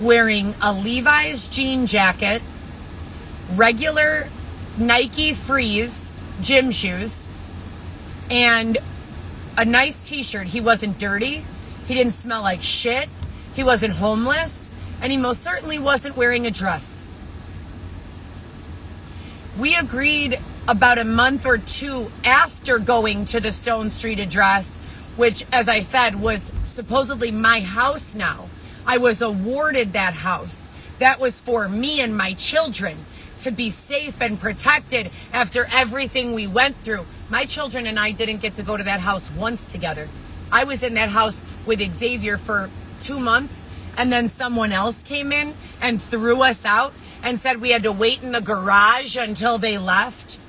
wearing a Levi's jean jacket, regular Nike Freeze gym shoes, and a nice t-shirt. He wasn't dirty. He didn't smell like shit. He wasn't homeless. And he most certainly wasn't wearing a dress. We agreed about a month or two after going to the Stone Street address, which, as I said, was supposedly my house now. I was awarded that house. That was for me and my children to be safe and protected after everything we went through. My children and I didn't get to go to that house once together. I was in that house with Xavier for 2 months, and then someone else came in and threw us out and said we had to wait in the garage until they left.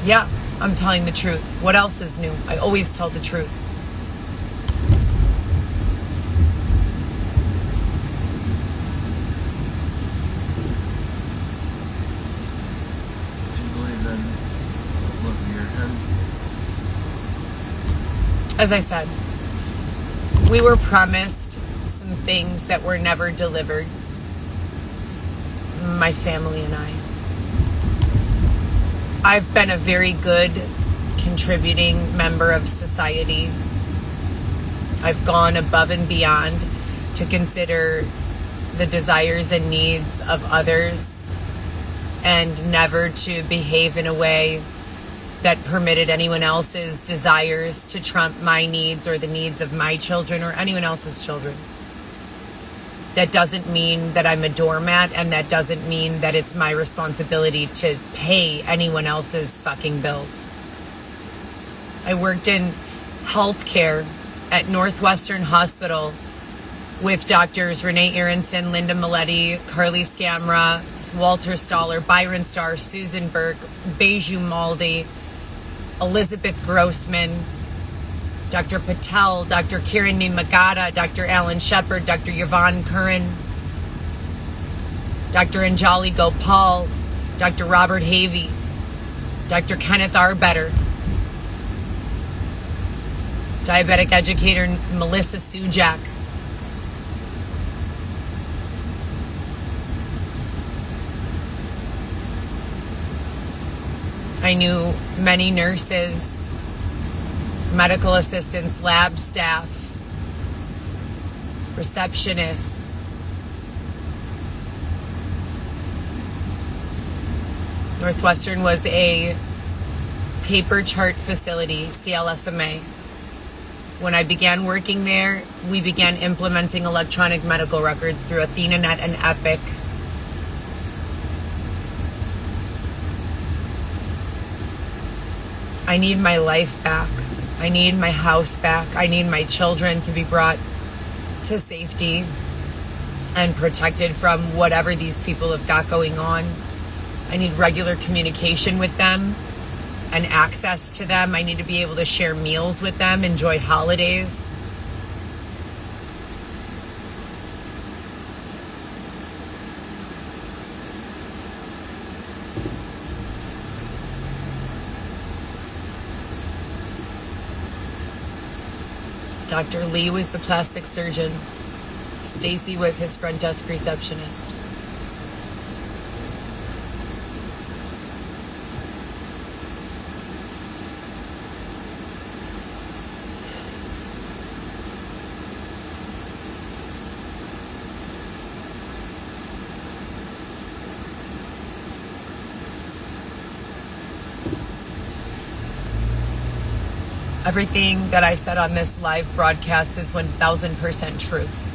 Yeah, I'm telling the truth. What else is new? I always tell the truth. Do you believe in the look of your head? As I said, we were promised some things that were never delivered. My family and I. I've been a very good contributing member of society. I've gone above and beyond to consider the desires and needs of others and never to behave in a way that permitted anyone else's desires to trump my needs or the needs of my children or anyone else's children. That doesn't mean that I'm a doormat, and that doesn't mean that it's my responsibility to pay anyone else's fucking bills. I worked in healthcare at Northwestern Hospital with doctors Renee Aronson, Linda Maletti, Carly Scamra, Walter Stoller, Byron Starr, Susan Burke, Beju Maldi, Elizabeth Grossman, Dr. Patel, Dr. Kiran Nimagata, Dr. Alan Shepard, Dr. Yvonne Curran, Dr. Anjali Gopal, Dr. Robert Havey, Dr. Kenneth Arbetter, diabetic educator Melissa Sujak, I knew many nurses, medical assistants, lab staff, receptionists. Northwestern was a paper chart facility, CLSMA. When I began working there, we began implementing electronic medical records through AthenaNet and Epic. I need my life back. I need my house back. I need my children to be brought to safety and protected from whatever these people have got going on. I need regular communication with them and access to them. I need to be able to share meals with them, enjoy holidays. Dr. Lee was the plastic surgeon. Stacy was his front desk receptionist. Everything that I said on this live broadcast is 1000% truth.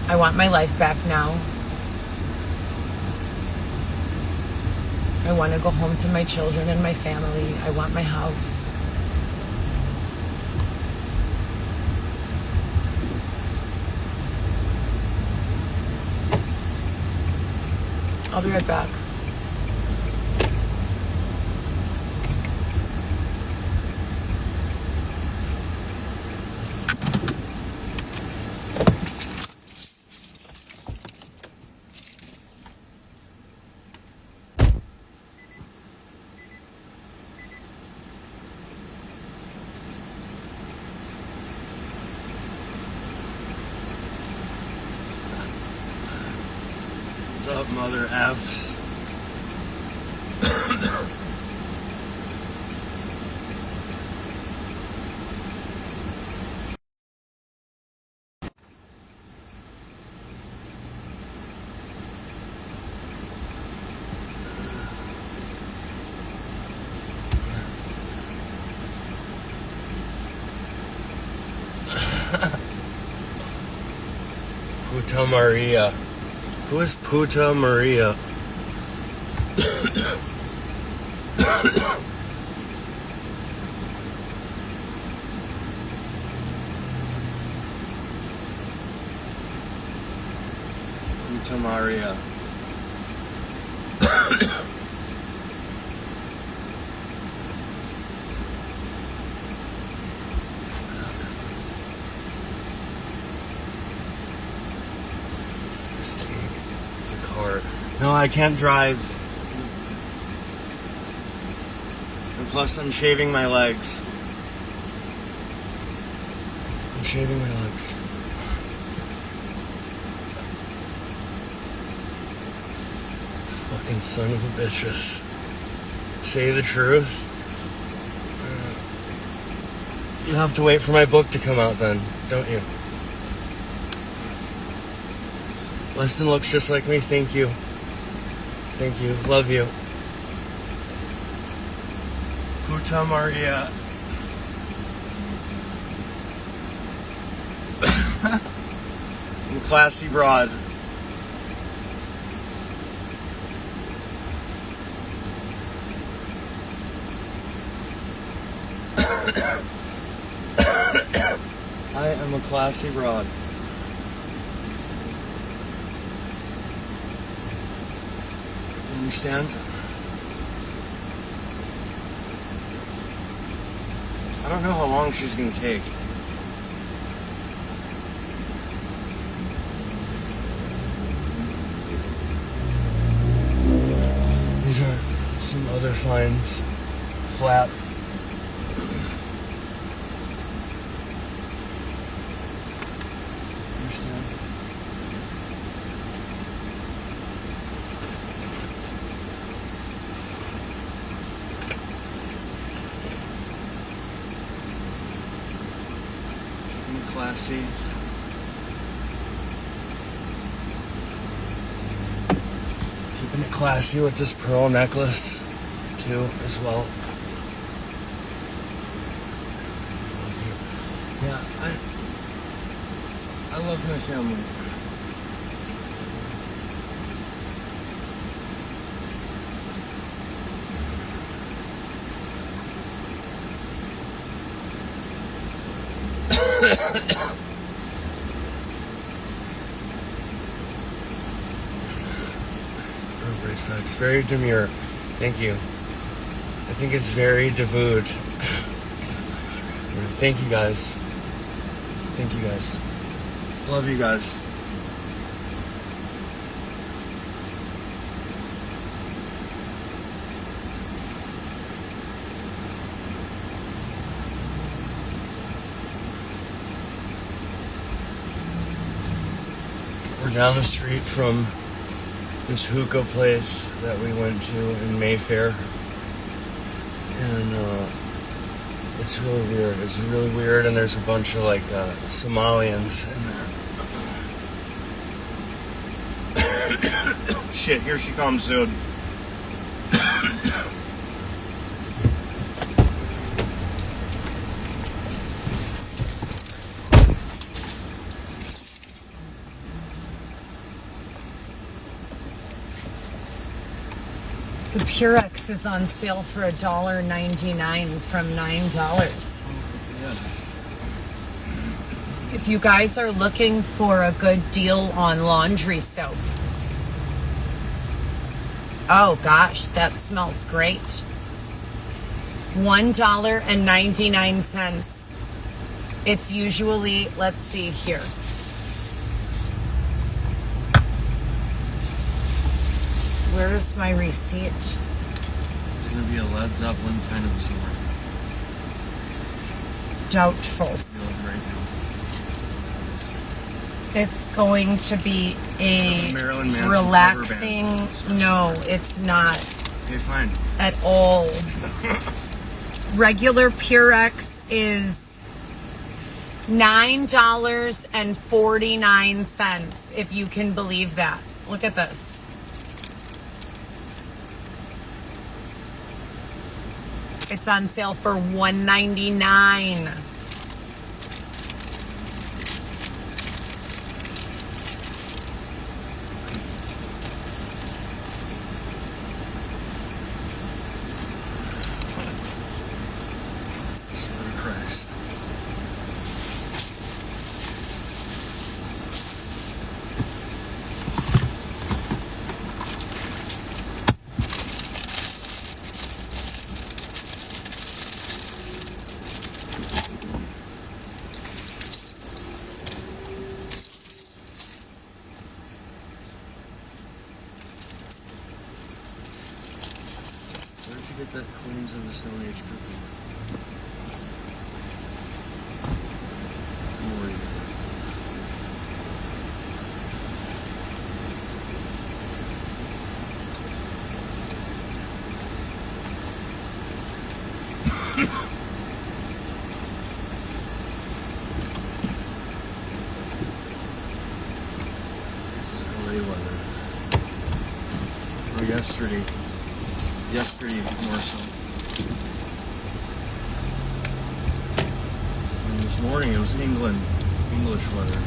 I want my life back now. I want to go home to my children and my family. I want my house. I'll be right back. What's up, mother F's? Puta Maria. Who is Puta Maria? Puta Maria. Let's take the car. No, I can't drive. And plus, I'm shaving my legs. I'm shaving my legs. Fucking son of a bitches. Say the truth. You have to wait for my book to come out then, don't you? Weston looks just like me. Thank you. Thank you. Love you. Puta Maria. I'm classy broad. I am a classy broad. You understand? I don't know how long she's gonna take. These are some other finds. Flats. Understand? Classy. Keeping it classy with this pearl necklace too, as well. Yeah, I love my family. Very sucks. Very demure. Thank you. I think it's very devout. Thank you guys. Thank you guys. Love you guys. We're down the street from this hookah place that we went to in Mayfair, and it's really weird. It's really weird, and there's a bunch of like Somalians in there. Shit, here she comes, dude. The Purex is on sale for $1.99 from $9. Yes. If you guys are looking for a good deal on laundry soap, oh gosh, that smells great. $1.99. It's usually, let's see here. Where's my receipt? It's going to be a Led Zeppelin kind of a summer. Doubtful. Feel it right now. It's going to be a Marilyn Manson relaxing. cover band. No, it's not Okay, fine. at all. Regular Purex is $9.49, if you can believe that. Look at this. It's on sale for $1.99. Swear to Christ. Where did you get that Queens of the Stone Age cookie? Don't worry. This is LA weather. Or yesterday. Yesterday, more so. And this morning it was English weather.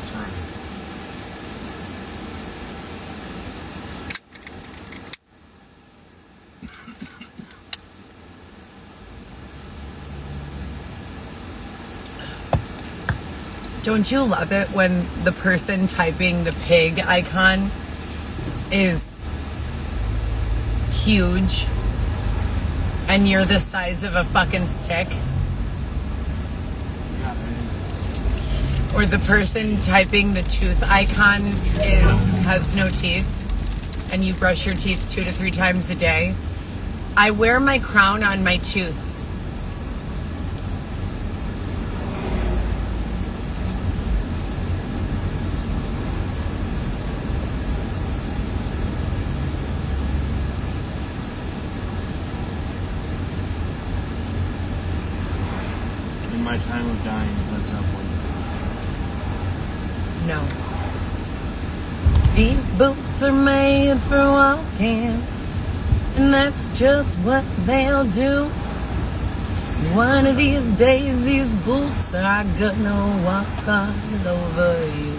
Sorry. Don't you love it when the person typing the pig icon is huge and you're the size of a fucking stick? Yeah, man. Or the person typing the tooth icon has no teeth and you brush your teeth 2 to 3 times a day? I wear my crown on my tooth. In my time of dying, Led Zeppelin. No. These boots are made for walking, and that's just what they'll do. One of these days, these boots are gonna walk all over you.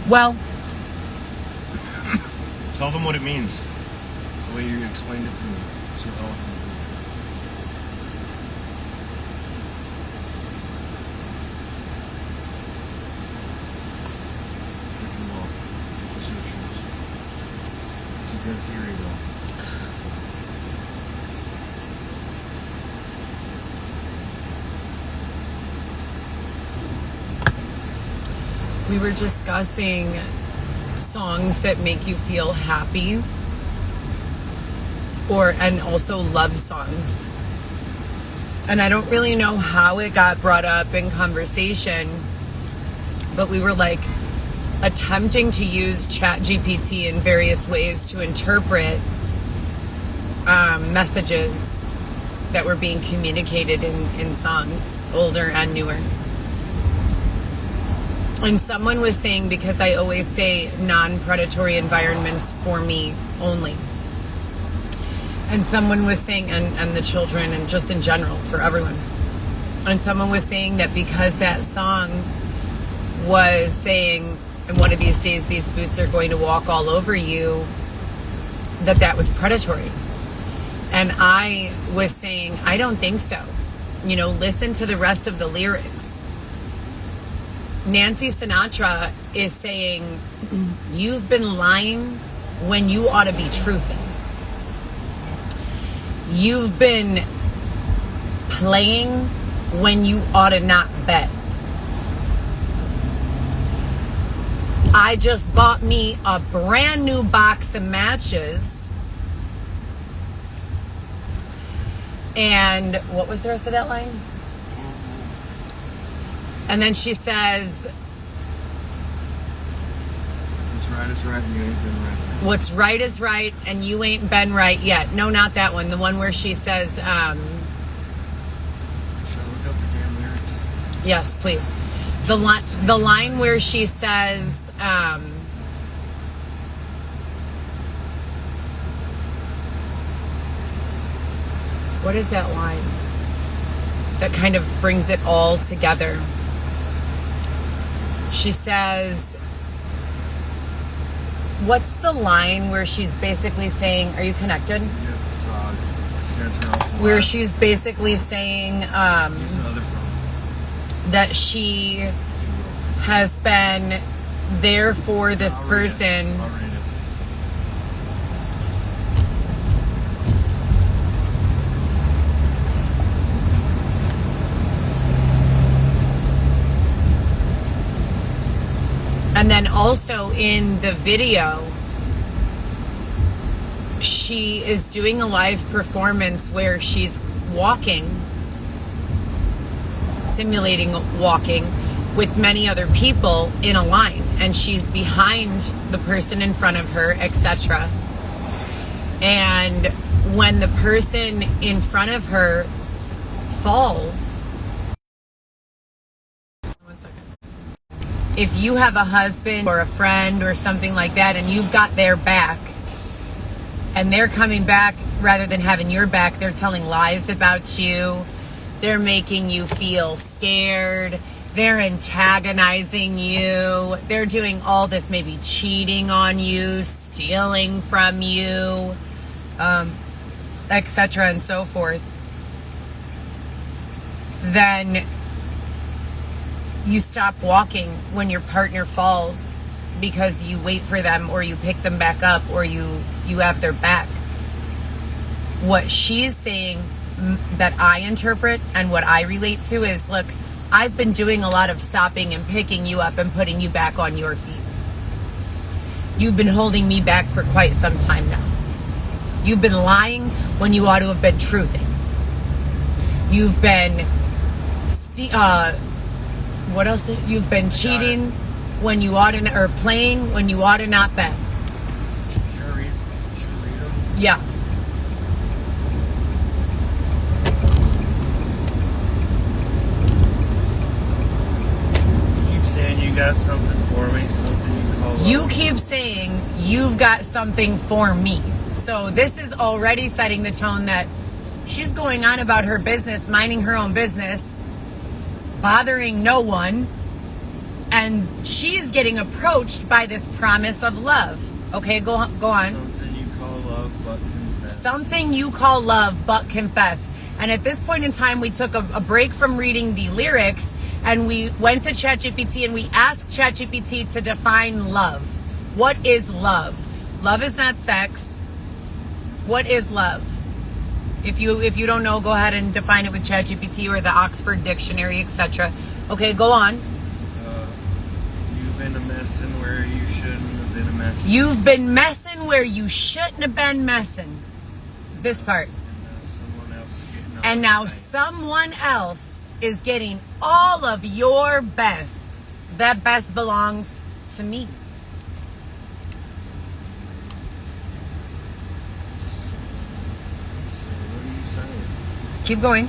Well, Tell them what it means. The way you explained it to me so eloquently. If you will, take the suit shoes. It's a good theory, though. we were discussing songs that make you feel happy, and also love songs. and I don't really know how it got brought up in conversation, but we were like attempting to use ChatGPT in various ways to interpret messages that were being communicated in songs, older and newer. And someone was saying, because I always say non-predatory environments for me only. And someone was saying, and the children, and just in general, for everyone. And someone was saying that because that song was saying, and one of these days these boots are going to walk all over you, that was predatory. And I was saying, I don't think so. Listen to the rest of the lyrics. Nancy Sinatra is saying, you've been lying when you ought to be truthing. You've been playing when you ought to not bet. I just bought me a brand new box of matches. And what was the rest of that line? And then she says, what's right is right and you ain't been right yet. What's right is right and you ain't been right yet. No, not that one. The one where she says, Should I look up the damn lyrics? Yes, please. The line where she says, what is that line that kind of brings it all together? She says, what's the line where she's basically saying, are you connected? Yeah, it's gonna turn off the Where light. she's basically saying Use another phone. that she has been there for this I'll read it. person. I'll read it. And then also in the video, she is doing a live performance where she's walking, simulating walking with many other people in a line, and she's behind the person in front of her, etc. And when the person in front of her falls, if you have a husband or a friend or something like that and you've got their back and they're coming back rather than having your back, they're telling lies about you, they're making you feel scared, they're antagonizing you, they're doing all this, maybe cheating on you, stealing from you, etc. and so forth, then you stop walking when your partner falls because you wait for them or you pick them back up or you have their back. What she's saying that I interpret and what I relate to is, look, I've been doing a lot of stopping and picking you up and putting you back on your feet. You've been holding me back for quite some time now. You've been lying when you ought to have been truthing. You've been what else? You've been cheating when you ought to, or playing when you ought to not bet. Should I read them? Yeah. You keep saying you got something for me, something you call love. You keep saying you've got something for me. So this is already setting the tone that she's going on about her business, minding her own business, bothering no one, and she's getting approached by this promise of love. Okay, go on. Something you call love but confess. Something you call love but confess. And at this point in time, we took a break from reading the lyrics and we went to ChatGPT and we asked ChatGPT to define love. What is love? Love is not sex. What is love? If you don't know, go ahead and define it with ChatGPT or the Oxford Dictionary, etc. Okay, go on. You've been a messin' where you shouldn't have been a messin'. You've been messing where you shouldn't have been messing. This part. Someone else is getting And now someone else is getting all of your best. That best belongs to me. So what are you saying? Keep going.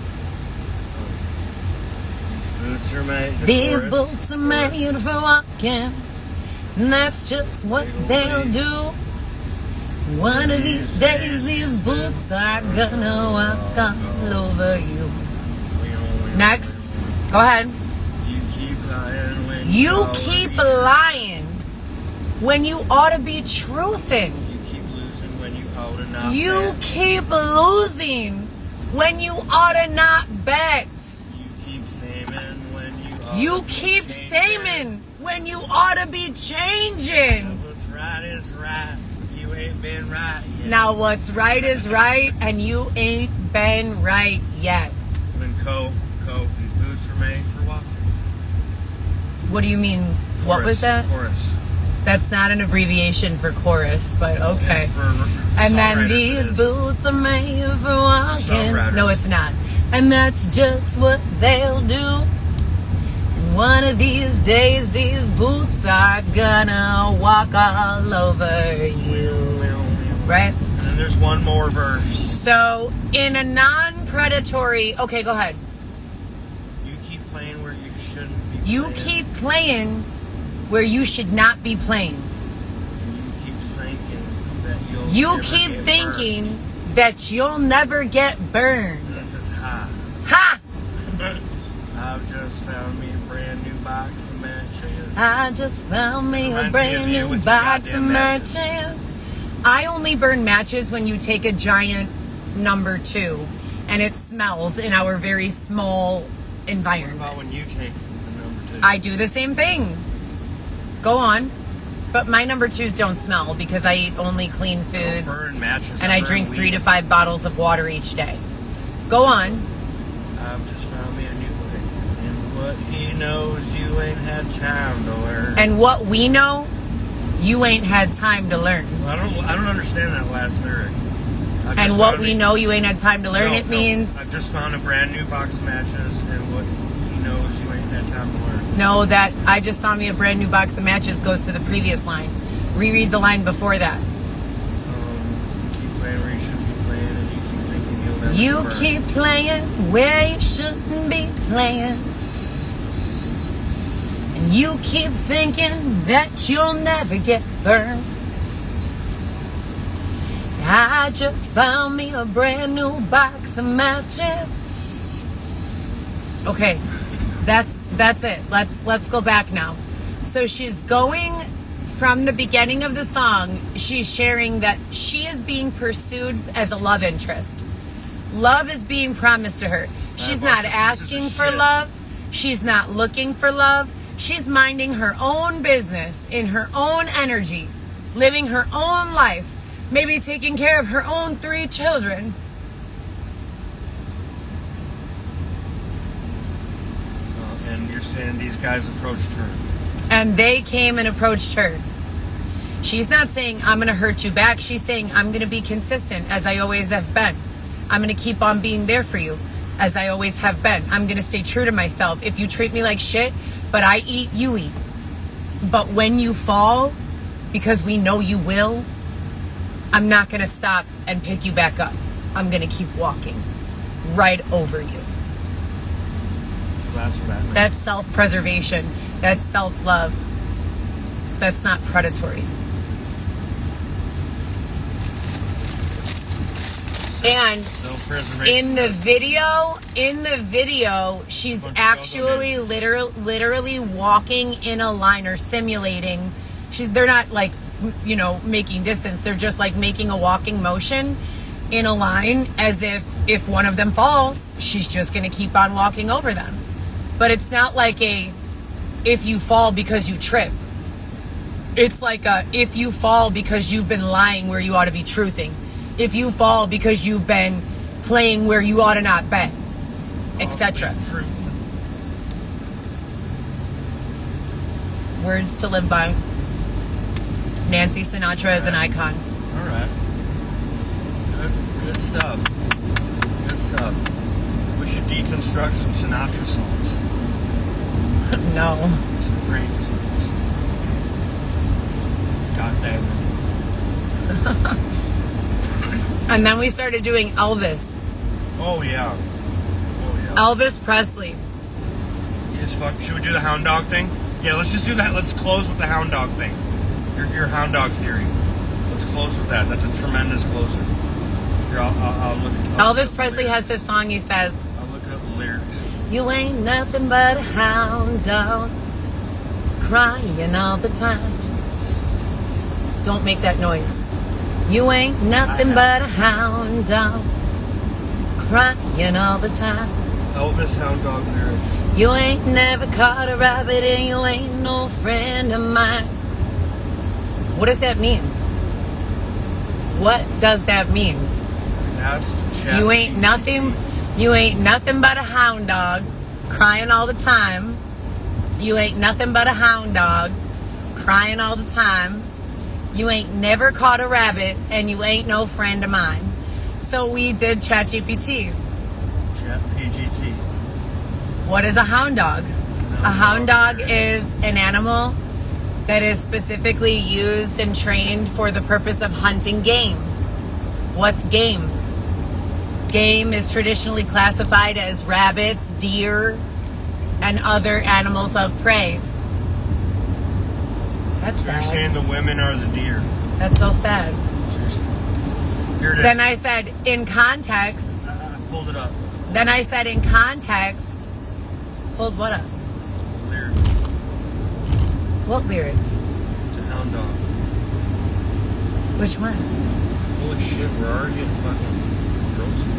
These boots are made for These us. boots are made for walking. And that's just what they'll do. One of these days, these boots are gonna walk all over you. Next. Go ahead. You keep lying when You ought to keep be lying when you ought to be truthing. You keep losing when you ought to not You bet. keep losing when you ought to not bet. You keep saying when you ought You to be keep changing. saying when you ought to be changing. What's right is right. You ain't been right yet. Now what's right is right, and you ain't been right yet. When these boots were made for walking. What do you mean? What was that? Chorus. That's not an abbreviation for chorus, but okay. And, for And then songwriters it these is. boots are made for walking. Songwriters. No, it's not. And that's just what they'll do. And one of these days, these boots are gonna walk all over you. Right? And then there's one more verse. So, in a non-predatory... Okay, go ahead. You keep playing where you shouldn't be You playing. keep playing where you should not be playing. And you keep thinking that you'll You never keep get thinking burned. that you'll never get burned. And this is high. Ha! I've just found me a brand new box of matches. I just found me a Reminds me brand of you new with your box of goddamn matches. matches. I only burn matches when you take a giant number 2 and it smells in our very small What environment. about when you take the number 2? I do the same thing. Go on. But my number 2s don't smell because I eat only clean Don't foods burn matches. and I burn drink weed. 3 to 5 bottles of water each day. Go on. I've just found me a new way. And what he knows you ain't had time to learn. And what we know, you ain't had time to learn. I don't understand that last lyric. I've just And what found we me- know you ain't had time to learn, No, it no. means I've just found a brand new box of matches, and what he knows you ain't had time to learn. no, that I just found me a brand new box of matches goes to the previous line. Reread the line before that. Keep playing where you shouldn't be playing, and you keep thinking you'll never You get burned. keep playing where you shouldn't be playing. And you keep thinking that you'll never get burned. I just found me a brand new box of matches. Okay, that's it. Let's go back now. So she's going from the beginning of the song. She's sharing that she is being pursued as a love interest. Love is being promised to her. She's bunch not of pieces of asking for shit. love. She's not looking for love. She's minding her own business in her own energy, living her own life, maybe taking care of her own 3 children. And you're saying these guys approached her. And they came and approached her. She's not saying, I'm going to hurt you back. She's saying, I'm going to be consistent as I always have been. I'm going to keep on being there for you as I always have been. I'm going to stay true to myself. If you treat me like shit, but I eat, you eat. But when you fall, because we know you will, I'm not going to stop and pick you back up. I'm going to keep walking right over you. So that's what that meant. That's self-preservation. That's self-love. That's not predatory. And Self-preservation. in the video, she's Bunch of actually literally walking in a line or simulating. They're not like, making distance. They're just like making a walking motion in a line as if one of them falls, she's just going to keep on walking over them. But it's not like if you fall because you trip. It's like if you fall because you've been lying where you ought to be truthing. If you fall because you've been playing where you ought to not bet, etc. Truth. Words to live by. Nancy Sinatra is an icon. All right. Good stuff. Good stuff. We should deconstruct some Sinatra songs. No. Some Frank songs. God damn it. And then we started doing Elvis. Oh yeah. Oh yeah. Elvis Presley. You just fuck. Should we do the hound dog thing? Yeah, let's just do that. Let's close with the hound dog thing. Your hound dog theory. Let's close with that. That's a tremendous closer. Here, I'll look. Elvis Presley has this song. He says, I'll look up the lyrics. "You ain't nothing but a hound dog, crying all the time." Don't make that noise. You ain't nothing but a hound dog, crying all the time. Elvis hound dog lyrics. You ain't never caught a rabbit and you ain't no friend of mine. What does that mean? What does that mean? You ain't nothing but a hound dog, crying all the time. You ain't nothing but a hound dog, crying all the time. You ain't never caught a rabbit and you ain't no friend of mine. So we did ChatGPT. ChatGPT. What is a hound dog? A hound dog is an animal that is specifically used and trained for the purpose of hunting game. What's game? Game is traditionally classified as rabbits, deer, and other animals of prey. That's You're sad. saying the women are the deer. That's so sad. Seriously. Here it is. Then I said, in context. I pulled it up. Then I said, in context. Pulled what up? The lyrics. What lyrics? To hound dog. Which ones? Holy shit, we're already getting fucking roasted.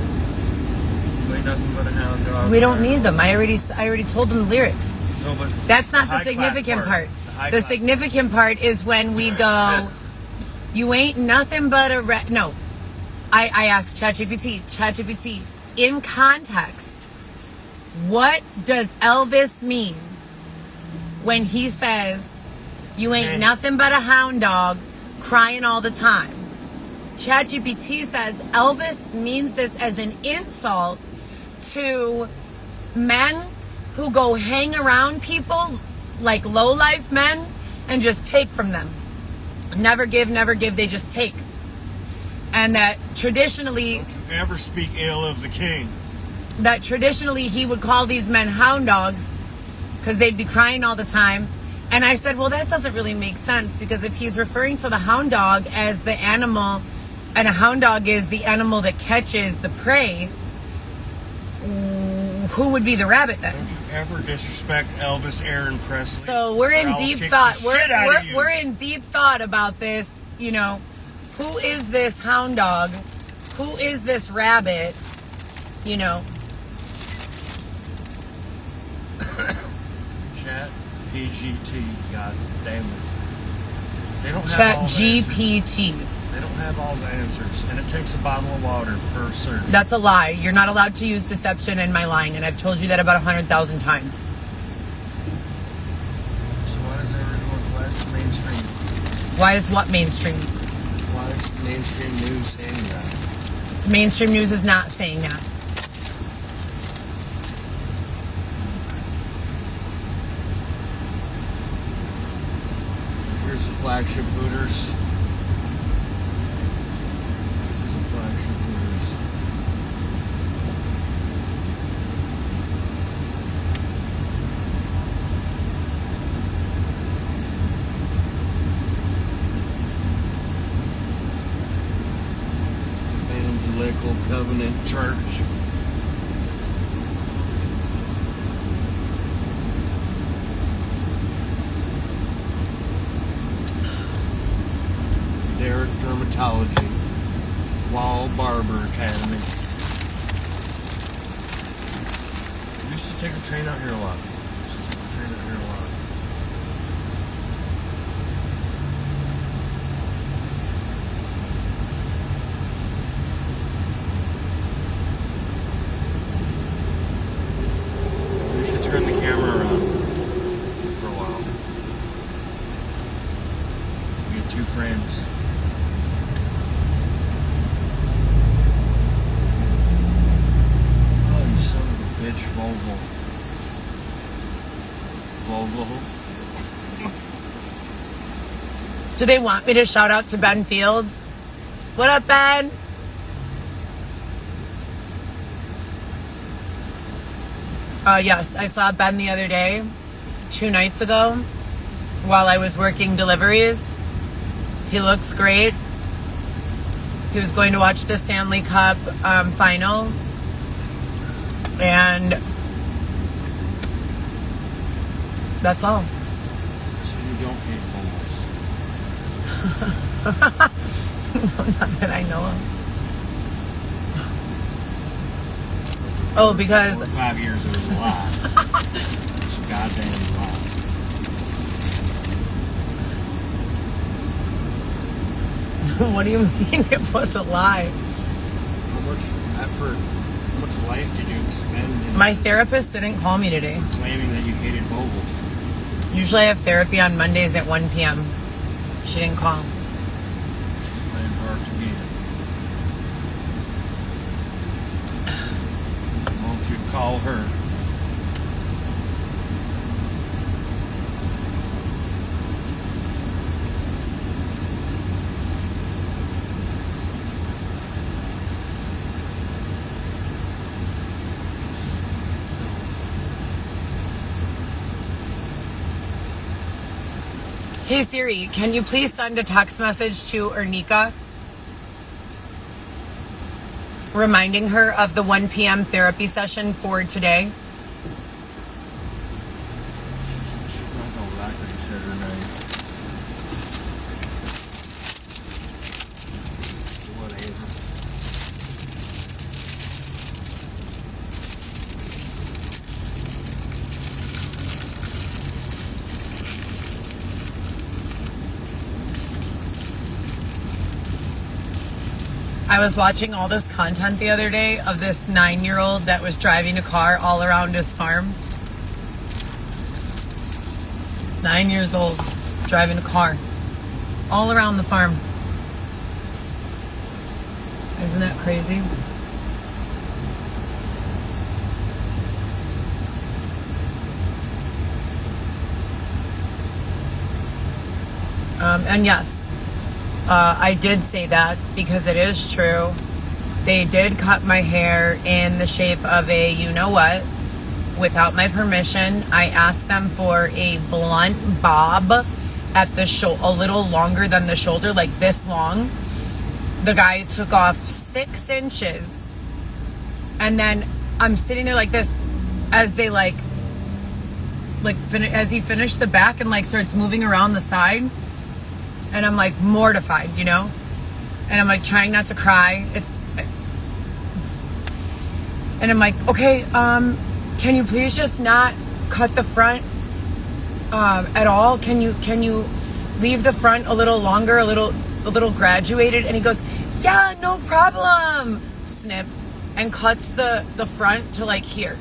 You ain't nothing but a hound dog. We don't need them. I already told them the lyrics. No, but That's not the high significant class part. high The class. significant part is when we go, you ain't nothing but a no. I asked ChatGPT, in context, what does Elvis mean when he says, you ain't nothing but a hound dog crying all the time? ChatGPT says Elvis means this as an insult to men who go hang around people like low-life men and just take from them. Never give, they just take. And that traditionally... Don't you ever speak ill of the king. That traditionally he would call these men hound dogs because they'd be crying all the time. And I said, well, that doesn't really make sense because if he's referring to the hound dog as the animal, and a hound dog is the animal that catches the prey, who would be the rabbit then? Don't you ever disrespect Elvis Aaron Presley. So we're in or I'll deep kick thought. the shit out of you. We're in deep thought about this. You know, who is this hound dog? Who is this rabbit? You know. Chat PGT. God damn it. They don't have Chat all the answers. GPT. They don't have all the answers, and it takes a bottle of water per search. That's a lie. You're not allowed to use deception in my line, and I've told you that about 100,000 times. So why does everyone class mainstream? Why is what mainstream? Why is mainstream news saying that? Mainstream news is not saying that. Here's the flagship Hooters. This is a flagship Hooters. Evangelical Covenant Church. Derek Dermatology, Wall Barber Academy. We used to take a train out here a lot. We should turn the camera around for a while. We get 2 frames. Oh, you son of a Do they want me to shout out to Ben Fields? What up, Ben? Yes, I saw Ben the other day, 2 nights ago, while I was working deliveries. He looks great. He was going to watch the Stanley Cup finals. And that's all. So you don't hate homeless? Not that I know of. Oh, because 4 or 5 years it was a lie. It's a goddamn lie. what do you mean it was a lie? How much effort, how much life did you expend in My therapist didn't call me today. claiming that you hated Vogels? Usually I have therapy on Mondays at 1 p.m. She didn't call. She's playing hard to get. Won't you call her? Hey Siri, can you please send a text message to Ernika reminding her of the 1 p.m. therapy session for today? She's not gonna like that you said her name. Whatever. I was watching all this content the other day of this 9-year-old that was driving a car all around his farm. 9 years old, driving a car all around the farm. Isn't that crazy? And yes, I did say that because it is true. They did cut my hair in the shape of a you-know-what without my permission. I asked them for a blunt bob at the a little longer than the shoulder, like this long. The guy took off 6 inches. And then I'm sitting there like this as they as he finished the back and starts moving around the side. And I'm mortified, you know? And I'm trying not to cry. And I'm okay, can you please just not cut the front at all? Can you leave the front a little longer, a little graduated? And he goes, yeah, no problem. Snip. And cuts the front to here.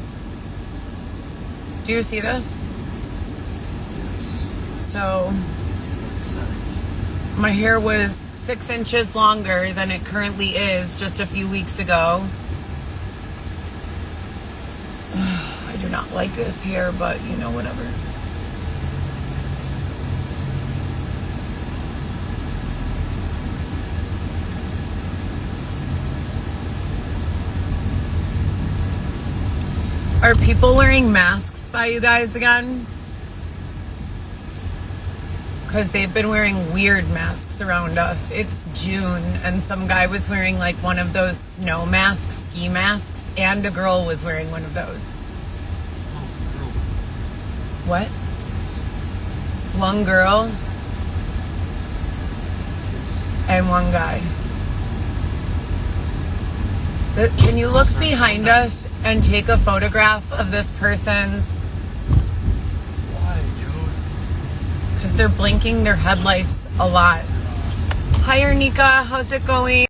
Do you see this? Yes. So Excited. my hair was 6 inches longer than it currently is just a few weeks ago. I do not like this hair, but whatever. Are people wearing masks by you guys again? Because they've been wearing weird masks around us. It's June, and some guy was wearing one of those snow masks, ski masks, and a girl was wearing one of those. Oh, girl. What? Yes. One girl Yes. and one guy. Can you look behind us and take a photograph of this person's? Why, dude? Because they're blinking their headlights a lot. Hi, Ernika. How's it going?